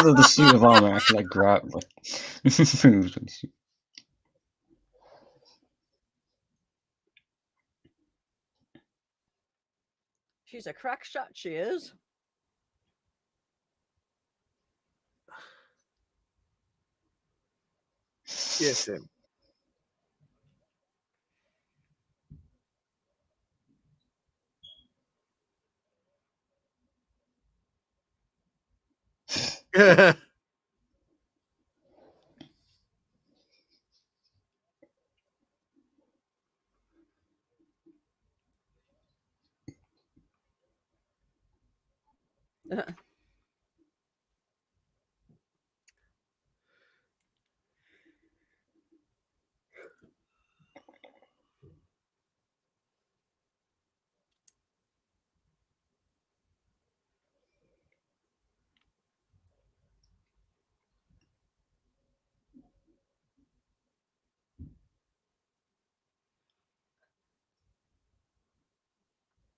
of the suit of armor, actually, like grab, like moves. When you- She's a crack shot, she is. Yes, him.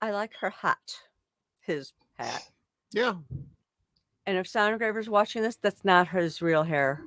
I like her hat. His hat. Yeah. And if Sound Engraver's watching this, that's not his real hair.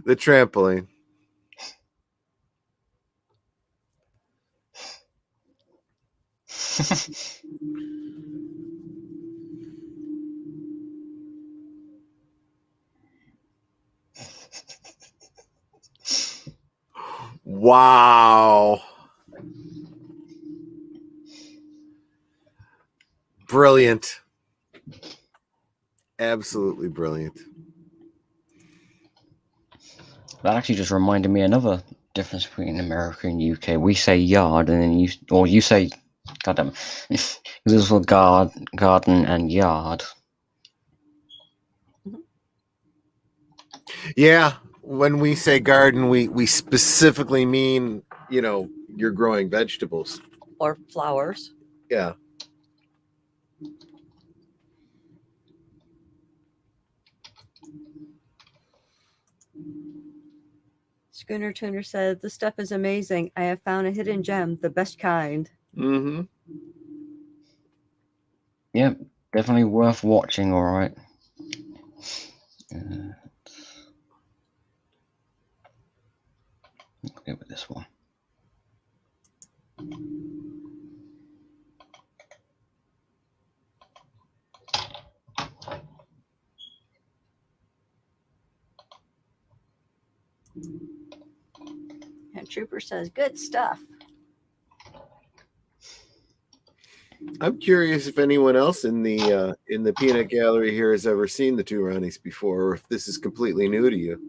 The trampoline. Wow. Brilliant. Absolutely brilliant. That actually just reminded me of another difference between America and UK. We say yard, and then you say, goddamn, this is for garden and yard. Yeah, when we say garden, we specifically mean, you're growing vegetables or flowers. Yeah. Schooner Tuner said, "This stuff is amazing. I have found a hidden gem, the best kind." Mm-hmm. Yep, definitely worth watching. All right. Let's go with this one. And Trooper says, "Good stuff." I'm curious if anyone else in the peanut gallery here has ever seen the two Ronnies before, or if this is completely new to you.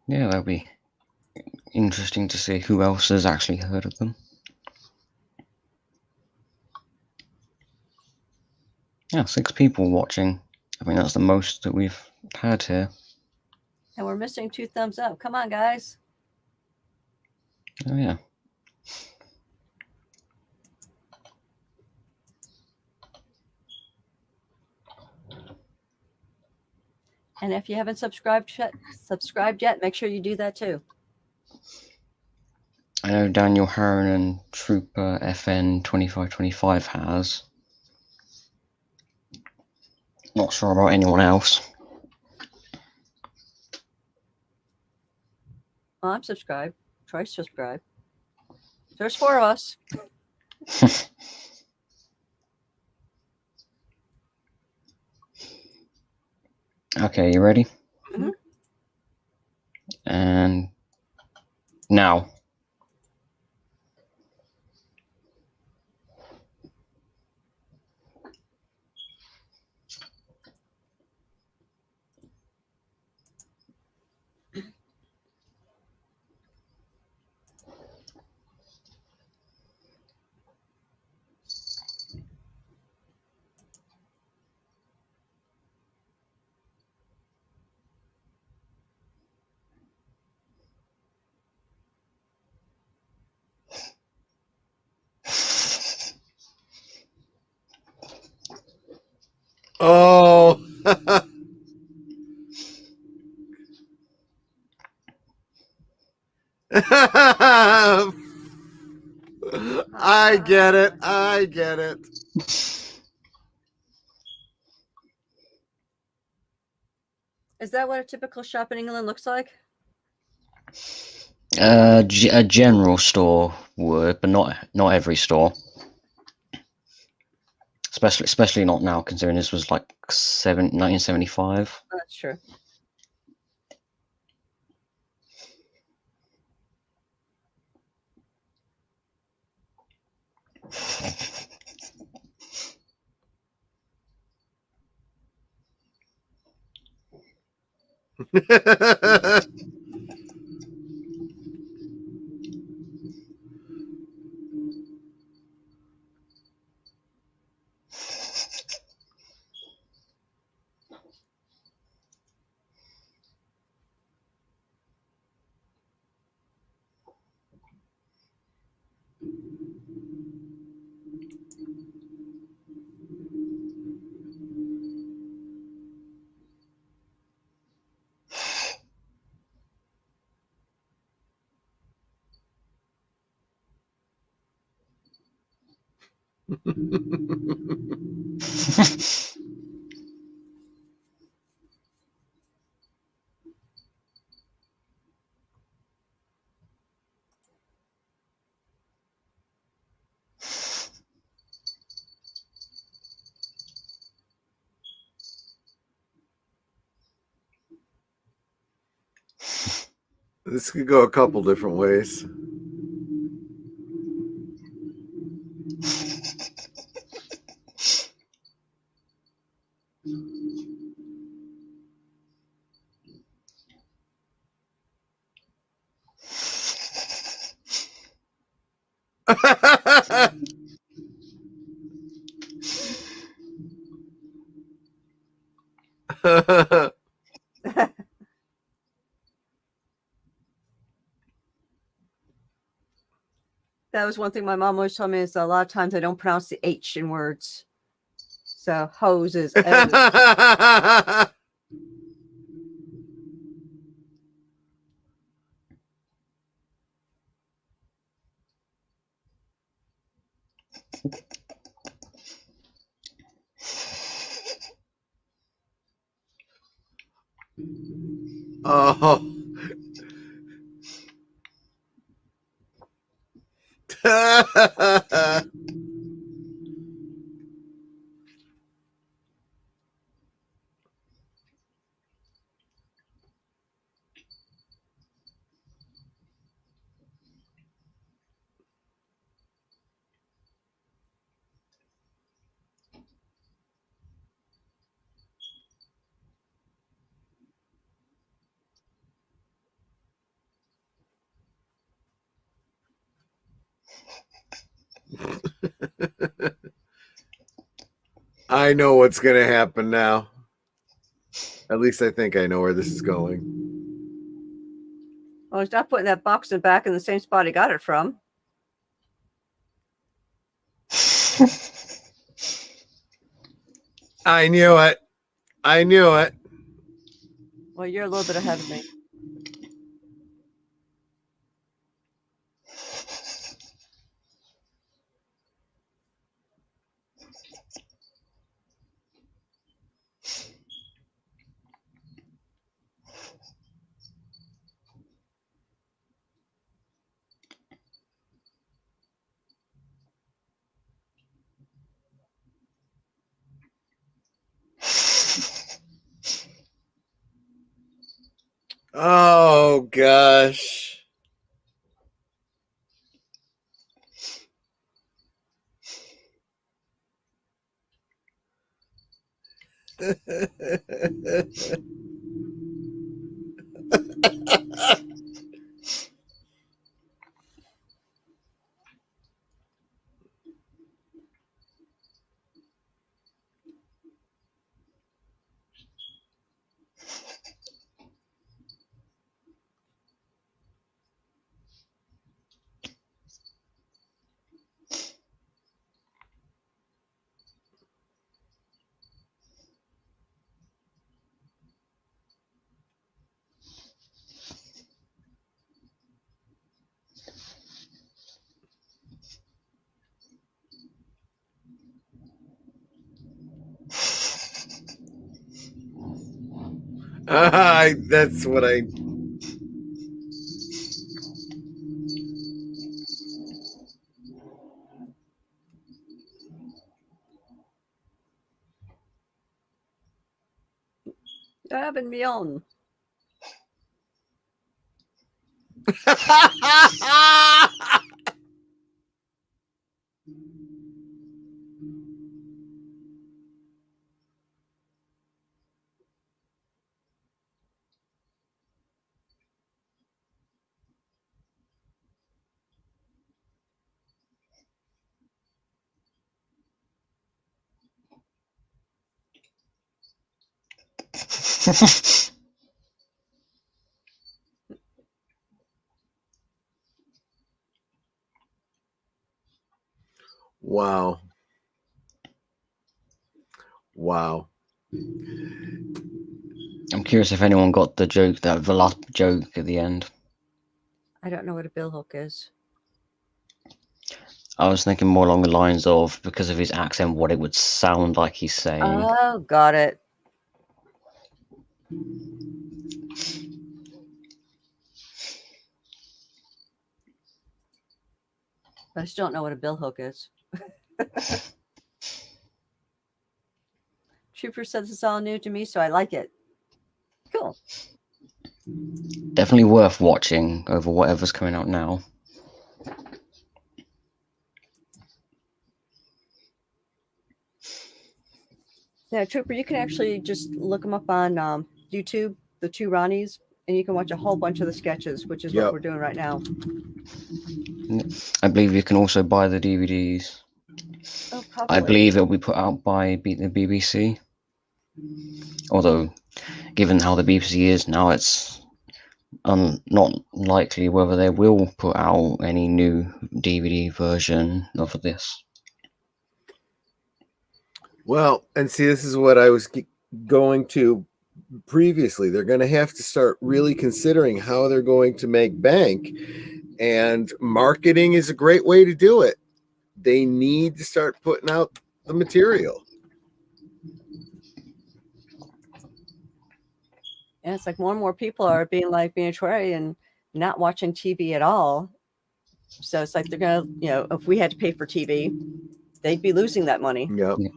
Yeah, that'll be interesting to see who else has actually heard of them. Yeah, 6 people watching. I mean, that's the most that we've had here. And we're missing 2 thumbs up. Come on, guys. Oh, yeah. And if you haven't subscribed yet, make sure you do that too. I know Daniel Harron and Trooper FN 2525 has. Not sure about anyone else. Well, I'm subscribed. Troy's subscribed. There's 4 of us. Okay, you ready? Mm-hmm. And now. Oh. I get it. I get it. Is that what a typical shop in England looks like? A general store would, but not every store. Especially not now, considering this was like 1975. That's true. This could go a couple different ways. That was one thing my mom always told me is a lot of times I don't pronounce the H in words. So hose is O's. Oh. I know what's going to happen now. At least I think I know where this is going. Well, he's not putting that box back in the same spot he got it from. I knew it. I knew it. Well, you're a little bit ahead of me. Oh, gosh. That's what I... Having me on. Wow. Wow. I'm curious if anyone got the joke, that the last joke at the end. I don't know what a billhook is. I was thinking more along the lines of, because of his accent, what it would sound like he's saying. Oh, got it. I just don't know what a billhook is. Trooper said this is all new to me, so I like it. Cool. Definitely worth watching over whatever's coming out now. Yeah, Trooper, you can actually just look them up on YouTube, the two Ronnies, and you can watch a whole bunch of the sketches, which is what we're doing right now. I believe you can also buy the DVDs. Oh, probably. I believe it'll be put out by the BBC. Although, given how the BBC is now, it's not likely whether they will put out any new DVD version of this. Well, and see, this is what I was going to previously. They're going to have to start really considering how they're going to make bank, and marketing is a great way to do it. They need to start putting out the material. Yeah, it's like more and more people are being like being Troy and not watching TV at all. So it's like they're gonna, if we had to pay for TV, they'd be losing that money. Yep. Yeah.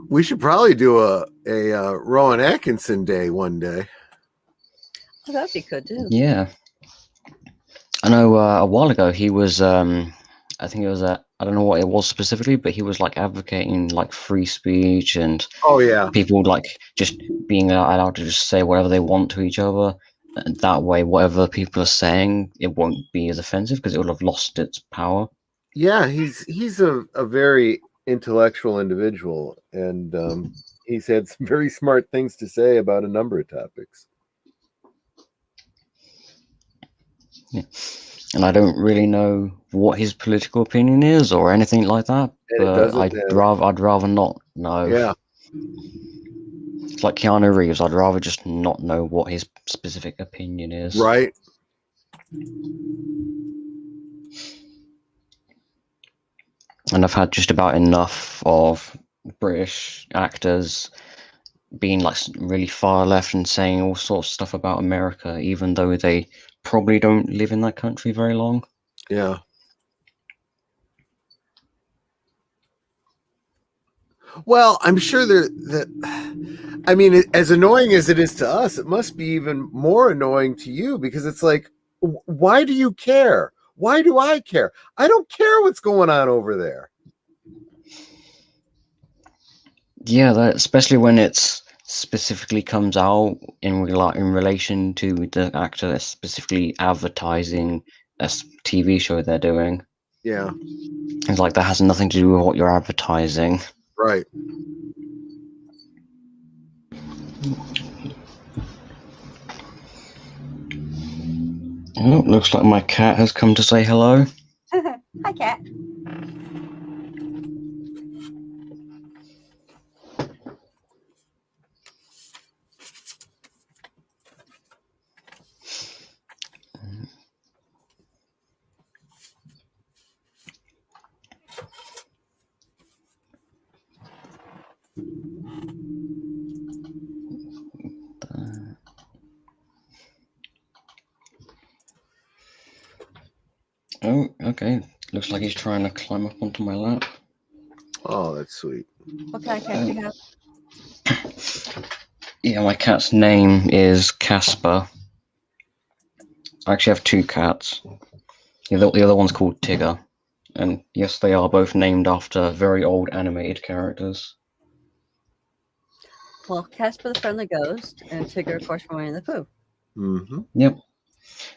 We should probably do a Rowan Atkinson day one day. Oh, that'd be good too. Yeah. I know a while ago he was, I think it was, I don't know what it was specifically, but he was like advocating like free speech and Oh yeah, people like just being allowed to just say whatever they want to each other. And that way, whatever people are saying, it won't be as offensive because it will have lost its power. yeah. He's a very intellectual individual, and he's had some very smart things to say about a number of topics. Yeah. And I don't really know what his political opinion is or anything like that, And it but doesn't I'd matter. rather not know. Yeah, It's like Keanu Reeves. I'd rather just not know what his specific opinion is. right. And I've had just about enough of British actors being like really far left and saying all sorts of stuff about America, even though they probably don't live in that country very long. Yeah. Well, I'm sure that. I mean, as annoying as it is to us, it must be even more annoying to you, because it's like, why do you care? Why do I care? I don't care what's going on over there. Yeah, that, especially when it's specifically comes out in relation to the actor that's specifically advertising a TV show they're doing. Yeah, It's like that has nothing to do with what you're advertising. right. Oh, looks like my cat has come to say hello. Hi, cat. Oh, okay. Looks like he's trying to climb up onto my lap. Oh, that's sweet. What kind of cat do you have? Yeah, my cat's name is Casper. I actually have two cats. The other one's called Tigger. And yes, they are both named after very old animated characters. Well, Casper the Friendly Ghost and Tigger, of course, from Winnie the Pooh. Mm-hmm. Yep.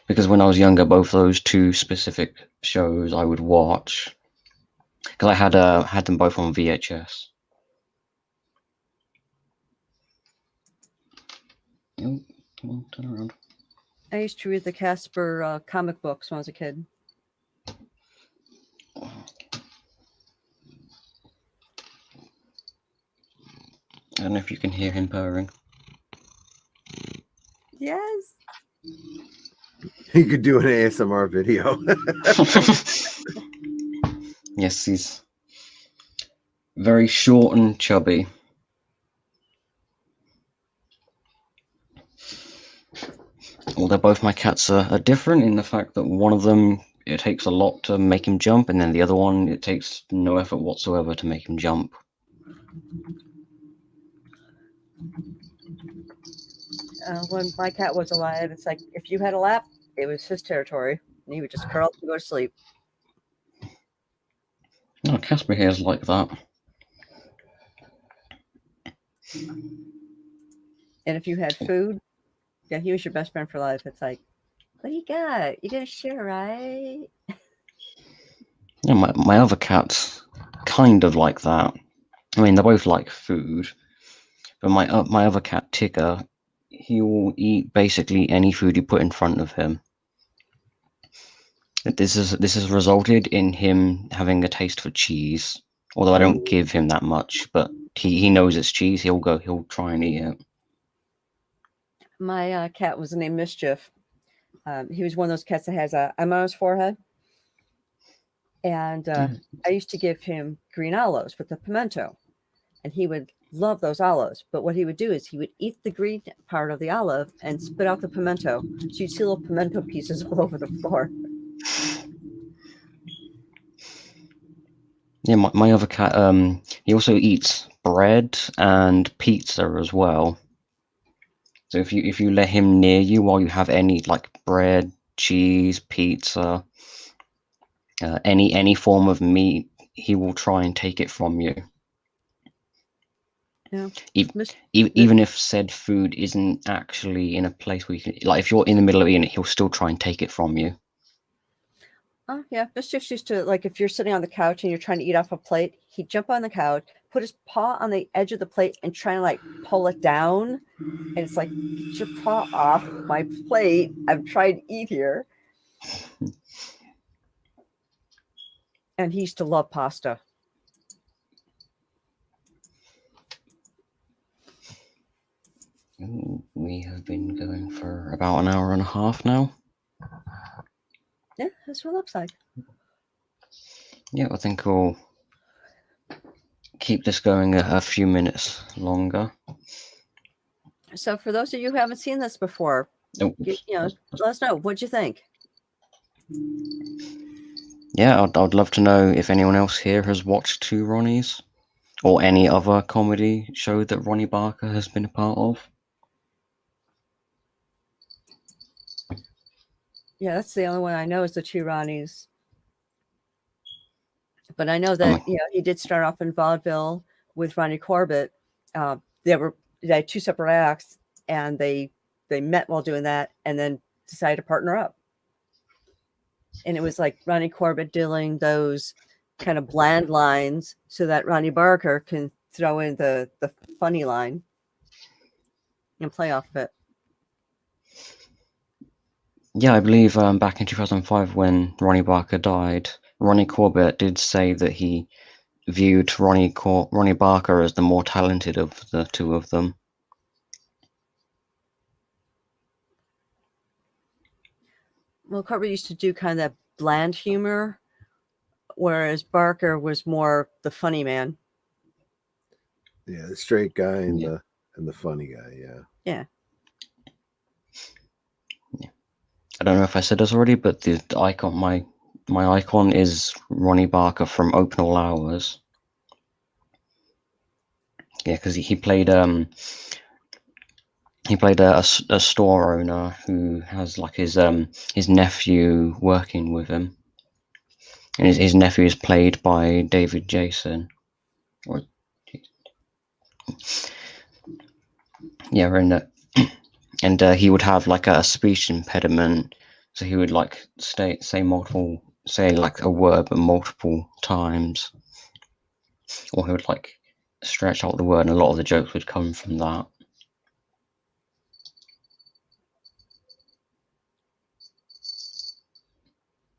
Because when I was younger, both those two specific shows I would watch. Because I had them both on VHS. Oh, come on, turn around. I used to read the Casper comic books when I was a kid. I don't know if you can hear him purring. Yes. You could do an ASMR video. Yes, he's very short and chubby. Although both my cats are different in the fact that one of them, it takes a lot to make him jump, and then the other one, it takes no effort whatsoever to make him jump. When my cat was alive, it's like if you had a lap, it was his territory, and he would just curl up and go to sleep. Oh, Casper here is like that. And if you had food, Yeah, he was your best friend for life. It's like, what do you got? You gonna share, right? Yeah, my other cat's kind of like that. I mean, they both like food, but my other cat Tigger, he will eat basically any food you put in front of him. This has resulted in him having a taste for cheese. Although I don't give him that much, but he knows it's cheese. He'll try and eat it. My cat was named Mischief. He was one of those cats that has a M on his forehead. And I used to give him green olives with the pimento, and he would love those olives. But what he would do is he would eat the green part of the olive and spit out the pimento. So you'd see little pimento pieces all over the floor. Yeah, my other cat, he also eats bread and pizza as well. So if you let him near you while you have any like bread, cheese, pizza, any form of meat, he will try and take it from you. Yeah. Even if said food isn't actually in a place where you can, like if you're in the middle of eating it, he'll still try and take it from you. Oh yeah, Mischief's used to, like, if you're sitting on the couch and you're trying to eat off a plate, he'd jump on the couch, put his paw on the edge of the plate and try and like pull it down. And it's like, get your paw off my plate. I'm trying to eat here. And he used to love pasta. We have been going for about an hour and a half now. Yeah, that's what it looks like. Yeah, I think we'll keep this going a few minutes longer. So for those of you who haven't seen this before, let us know. What'd you think? Yeah, I'd love to know if anyone else here has watched Two Ronnies or any other comedy show that Ronnie Barker has been a part of. Yeah, that's the only one I know is the Two Ronnies. But I know that he did start off in vaudeville with Ronnie Corbett. They had two separate acts, and they met while doing that, and then decided to partner up. And it was like Ronnie Corbett doing those kind of bland lines so that Ronnie Barker can throw in the funny line and play off of it. Yeah, I believe back in 2005 when Ronnie Barker died, Ronnie Corbett did say that he viewed Ronnie Barker as the more talented of the two of them. Well, Corbett used to do kind of that bland humor, whereas Barker was more the funny man. Yeah, the straight guy and the funny guy. Yeah. Yeah. I don't know if I said this already, but the icon, my icon is Ronnie Barker from Open All Hours. Yeah, because he played a store owner who has like his nephew working with him, and his nephew is played by David Jason. And he would have like a speech impediment, so he would like say like a word but multiple times, or he would like stretch out the word, and a lot of the jokes would come from that.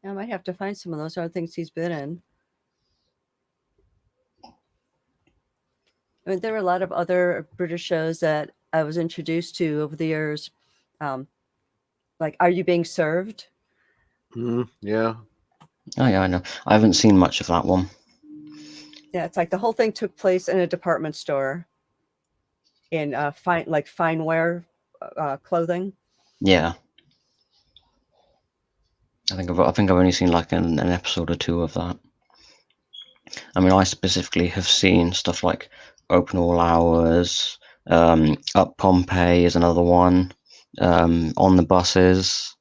I might have to find some of those other things he's been in. I mean, there were a lot of other British shows that I was introduced to over the years. Like, Are You Being Served? Yeah. Oh yeah, I know. I haven't seen much of that one. Yeah, it's like the whole thing took place in a department store in fine wear clothing. Yeah. I think I've only seen like an episode or two of that. I mean, I specifically have seen stuff like Open All Hours, Up Pompeii is another one, On the Buses,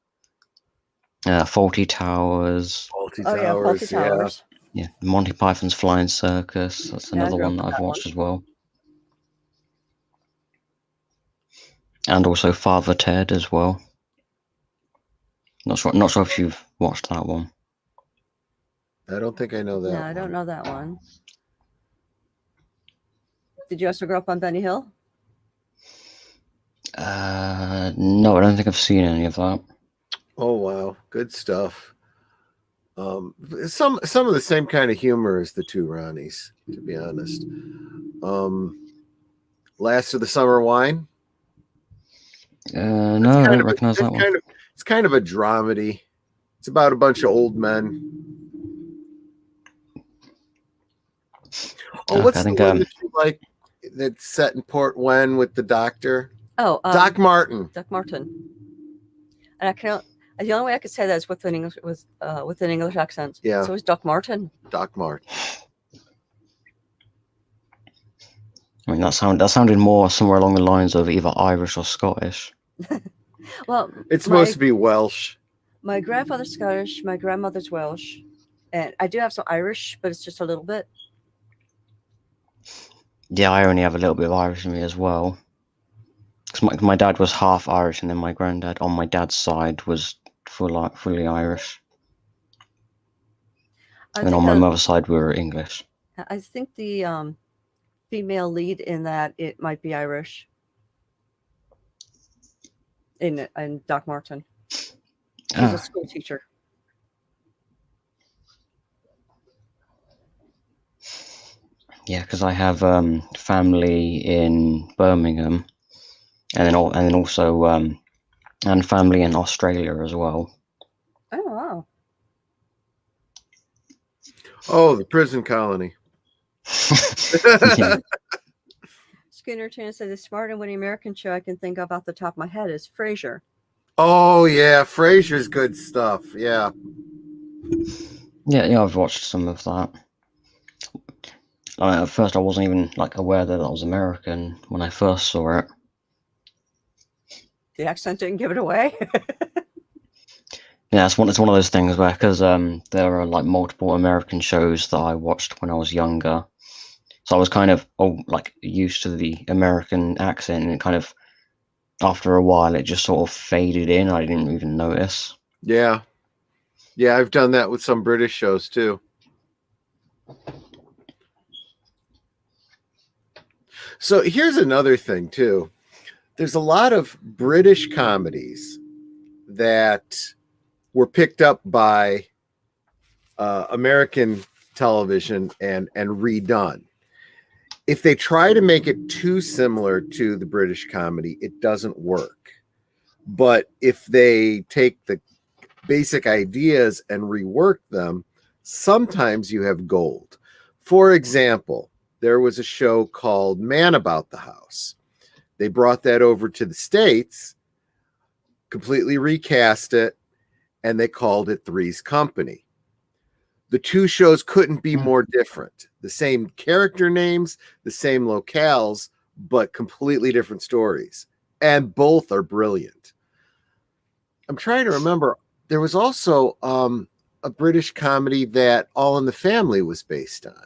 Faulty Towers. Faulty Towers. Yeah, Monty Python's Flying Circus. That's another one that I've watched as well. and also Father Ted as well. Not sure if you've watched that one. I don't think I know that. No, I don't know that one. Did you also grow up on Benny Hill? No, I don't think I've seen any of that. Oh wow, good stuff. Some of the same kind of humor as the two Ronnies, to be honest. Last of the Summer Wine. No, I don't recognize that one. It's kind of a dramedy. It's about a bunch of old men. Oh, what's the one that you like that's set in Port Wine with the doctor? Oh, Doc Martin. Doc Martin. And I can't. The only way I could say that is with an English accent. Yeah. So it's Doc Martin. Doc Martin. I mean, that sounded more somewhere along the lines of either Irish or Scottish. Well, it's supposed to be Welsh. My grandfather's Scottish, my grandmother's Welsh, and I do have some Irish, but it's just a little bit. Yeah, I only have a little bit of Irish in me as well. Because my dad was half Irish, and then my granddad on my dad's side was fully Irish. And on my mother's side, we were English. I think the female lead in that, it might be Irish. In Doc Martin. She's a school teacher. Yeah, because I have family in Birmingham, and then also and family in Australia as well. Oh wow! Oh, the prison colony. Yeah. Skinner Tuna said the smart and witty American show I can think of off the top of my head is Frasier. Oh yeah, Frasier's good stuff. Yeah. Yeah, I've watched some of that. At first, I wasn't even aware that was American when I first saw it. The accent didn't give it away. Yeah, it's one of those things where, because there are multiple American shows that I watched when I was younger, so I was kind of used to the American accent, and kind of after a while it just sort of faded in. I didn't even notice. Yeah, I've done that with some British shows too. So here's another thing too. There's a lot of British comedies that were picked up by American television and redone. If they try to make it too similar to the British comedy, it doesn't work. But if they take the basic ideas and rework them, sometimes you have gold. For example, there was a show called Man About the House. They brought that over to the States, completely recast it, and they called it Three's Company. The two shows couldn't be more different. The same character names, the same locales, but completely different stories. And both are brilliant. I'm trying to remember. There was also a British comedy that All in the Family was based on.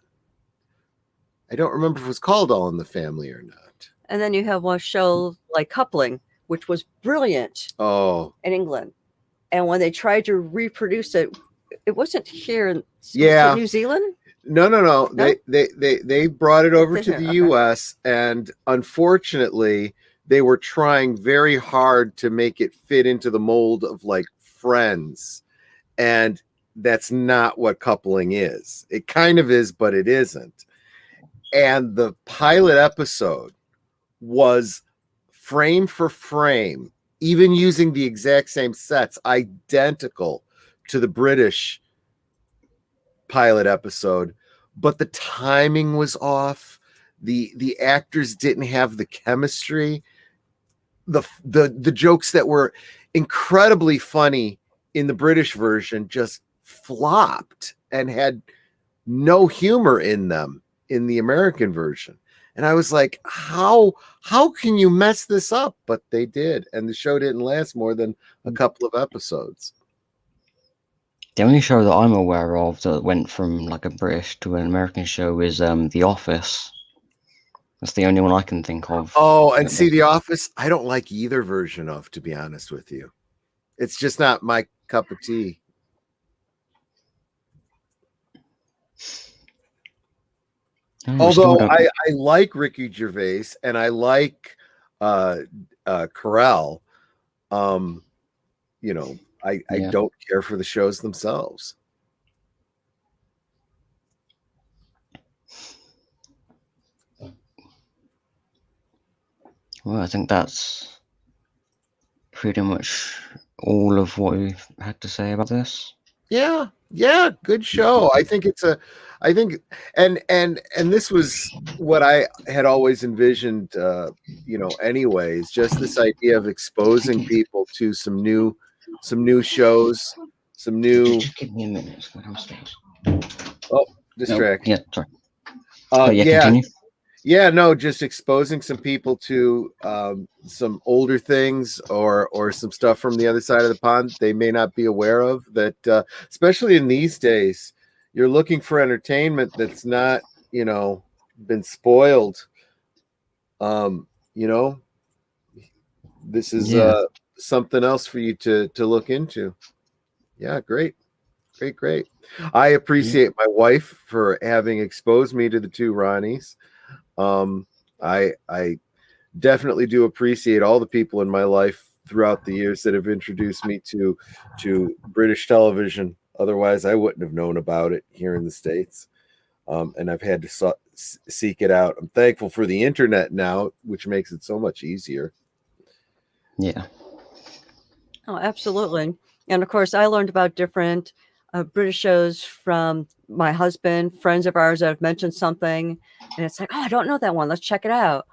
I don't remember if it was called All in the Family or not. And then you have one show like Coupling, which was brilliant. Oh, in England. And when they tried to reproduce it, it wasn't here in New Zealand. No. They brought it over to the US, and unfortunately, they were trying very hard to make it fit into the mold of Friends, and that's not what Coupling is. It kind of is, but it isn't. And the pilot episode was frame for frame, even using the exact same sets, identical to the British pilot episode, but the timing was off. The actors didn't have the chemistry. The jokes that were incredibly funny in the British version just flopped and had no humor in them in the American version. And I was like, how can you mess this up? But they did, and the show didn't last more than a couple of episodes. The only show that I'm aware of that went from a British to an American show is The Office, That's the only one I can think of. Oh, and see, The Office, I don't like either version of, to be honest with you. It's just not my cup of tea. Although I like Ricky Gervais and I like Carell, you know, I don't care for the shows themselves. Well, I think that's pretty much all of what we've had to say about this. Yeah, good show. I think and this was what I had always envisioned, you know, anyways, just this idea of exposing people to some new shows, some new. Just give me a minute. Let's go downstairs. Oh, distract. No, yeah, sorry. Continue. Yeah, no, just exposing some people to some older things or some stuff from the other side of the pond they may not be aware of, that especially in these days, you're looking for entertainment that's not, you know, been spoiled. You know, this is something else for you to look into. Yeah, great. I appreciate my wife for having exposed me to the two Ronnies. I definitely do appreciate all the people in my life throughout the years that have introduced me to British television. Otherwise, I wouldn't have known about it here in the States. And I've had to seek it out. I'm thankful for the internet now, which makes it so much easier. Yeah. Oh, absolutely. And of course, I learned about different British shows from my husband, friends of ours that have mentioned something, and it's like, oh, I don't know that one. Let's check it out.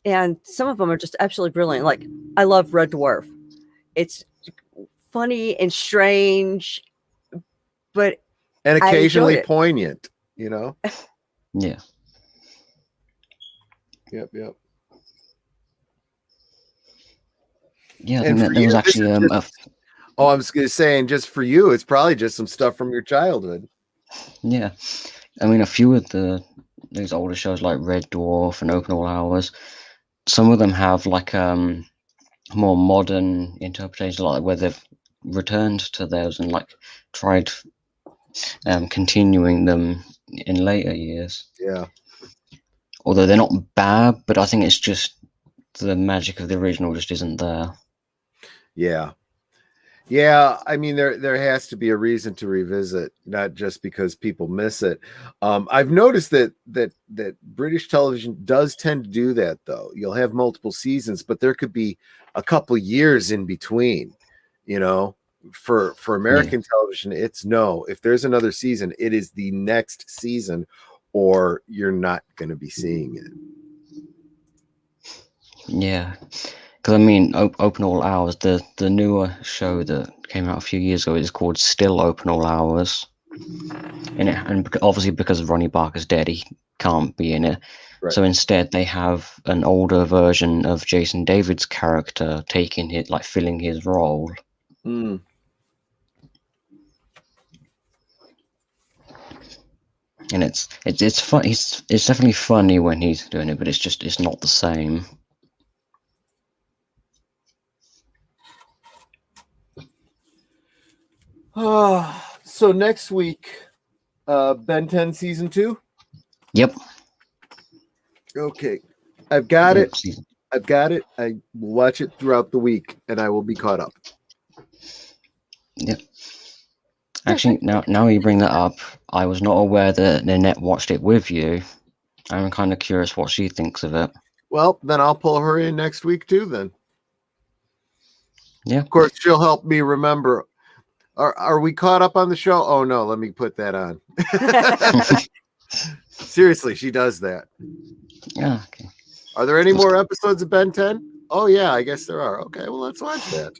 And some of them are just absolutely brilliant. Like, I love Red Dwarf. It's funny and strange, but and occasionally poignant, you know. Yeah. Yep. Yeah, I think that there was actually I was saying, just for you, it's probably just some stuff from your childhood. Yeah, I mean, a few of these older shows like Red Dwarf and Open All Hours, some of them have like more modern interpretations, like where they've returned to those and like tried continuing them in later years. Yeah. Although they're not bad, but I think it's just the magic of the original just isn't there. Yeah, I mean, there has to be a reason to revisit, not just because people miss it. I've noticed that British television does tend to do that, though. You'll have multiple seasons, but there could be a couple years in between. You know, for American television, it's no. If there's another season, it is the next season, or you're not going to be seeing it. Yeah. Because I mean, Open All Hours, the newer show that came out a few years ago is called Still Open All Hours, and obviously because Ronnie Barker's dead, he can't be in it. Right. So instead, they have an older version of Jason David's character taking his, like, filling his role. Mm. And it's fun. It's definitely funny when he's doing it, but it's not the same. So next week, Ben 10 season 2. Yep. Okay, I've got it. I will watch it throughout the week, and I will be caught up. Yep. Actually, now you bring that up, I was not aware that Nanette watched it with you. I'm kind of curious what she thinks of it. Well, then I'll pull her in next week too. Then. Yeah. Of course, she'll help me remember. Are we caught up on the show? Oh no, let me put that on. Seriously, she does that. Yeah. Okay. Are there any more episodes of Ben 10? Oh yeah, I guess there are. Okay, well let's watch that.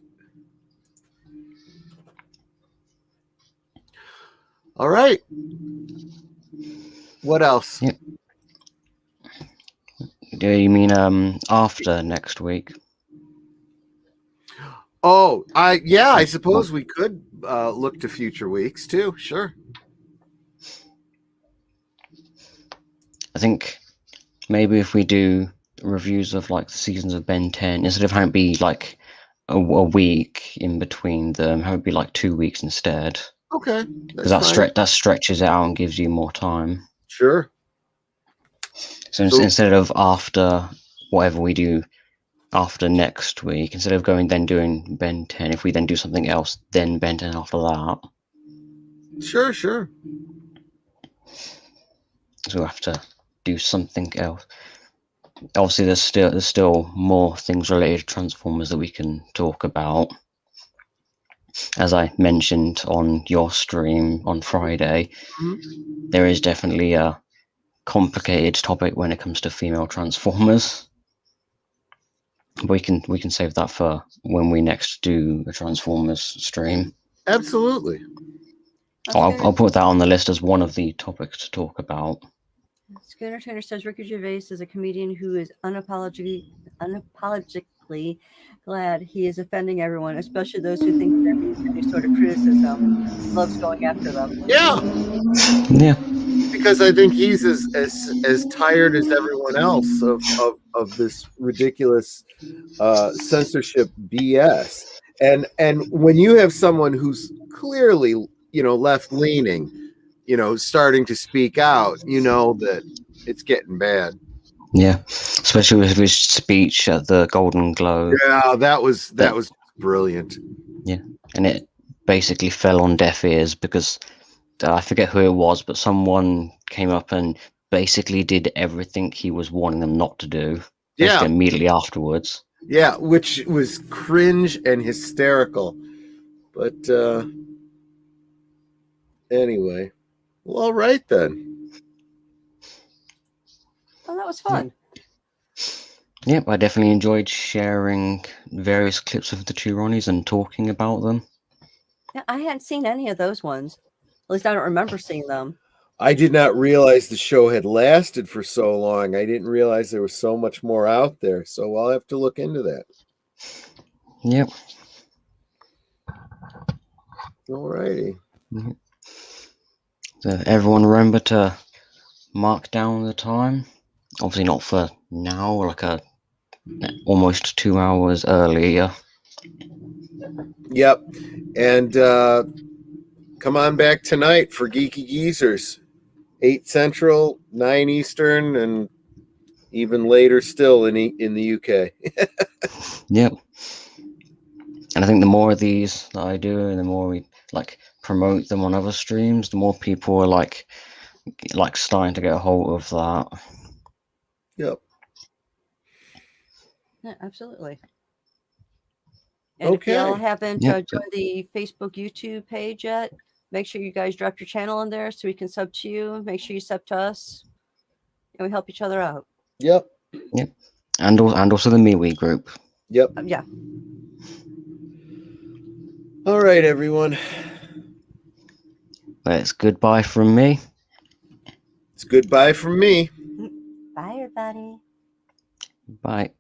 All right. What else? Yeah. Do you mean after next week? Oh, I suppose we could look to future weeks too. Sure. I think maybe if we do reviews of like the seasons of Ben 10, instead of having it be like a week in between them, have it be like 2 weeks instead. Okay, Because that's fine. that stretches it out and gives you more time. Sure. So, So- instead of after whatever we do after next week, instead of then doing Ben 10, if we then do something else, then Ben 10 after that. Sure. So we'll have to do something else. Obviously, there's still more things related to Transformers that we can talk about. As I mentioned on your stream on Friday, there is definitely a complicated topic when it comes to female Transformers. We can save that for when we next do a Transformers stream. Absolutely. I'll put that on the list as one of the topics to talk about. Schooner Turner says Ricky Gervais is a comedian who is unapologetically glad he is offending everyone, especially those who think there means any sort of criticism. He loves going after them. Yeah. Because I think he's as tired as everyone else of this ridiculous censorship BS. And when you have someone who's clearly, left leaning, starting to speak out, that it's getting bad. Yeah, especially with his speech at the Golden Globe. Yeah, that was brilliant. Yeah, and it basically fell on deaf ears because I forget who it was, but someone came up and basically did everything he was wanting them not to do. Basically, immediately afterwards. Yeah, which was cringe and hysterical. But anyway, well, all right then. Oh, that was fun. Yep, I definitely enjoyed sharing various clips of the two Ronnies and talking about them. Yeah, I hadn't seen any of those ones. At least I don't remember seeing them. I did not realize the show had lasted for so long. I didn't realize there was so much more out there. So I'll have to look into that. Yep. All righty. So everyone remember to mark down the time. Obviously not for now, like almost 2 hours earlier. Yep. And come on back tonight for Geeky Geezers. 8 Central, 9 Eastern, and even later still in the UK. Yep. And I think the more of these that I do, and the more we promote them on other streams, the more people are like starting to get a hold of that. Yep. Yeah, absolutely. And if y'all haven't joined the Facebook, YouTube page yet, make sure you guys drop your channel in there so we can sub to you. Make sure you sub to us, and we help each other out. Yep. And also the MeWe group. Yep. Yeah. All right, everyone. It's goodbye from me. It's goodbye from me. Bye, everybody. Bye.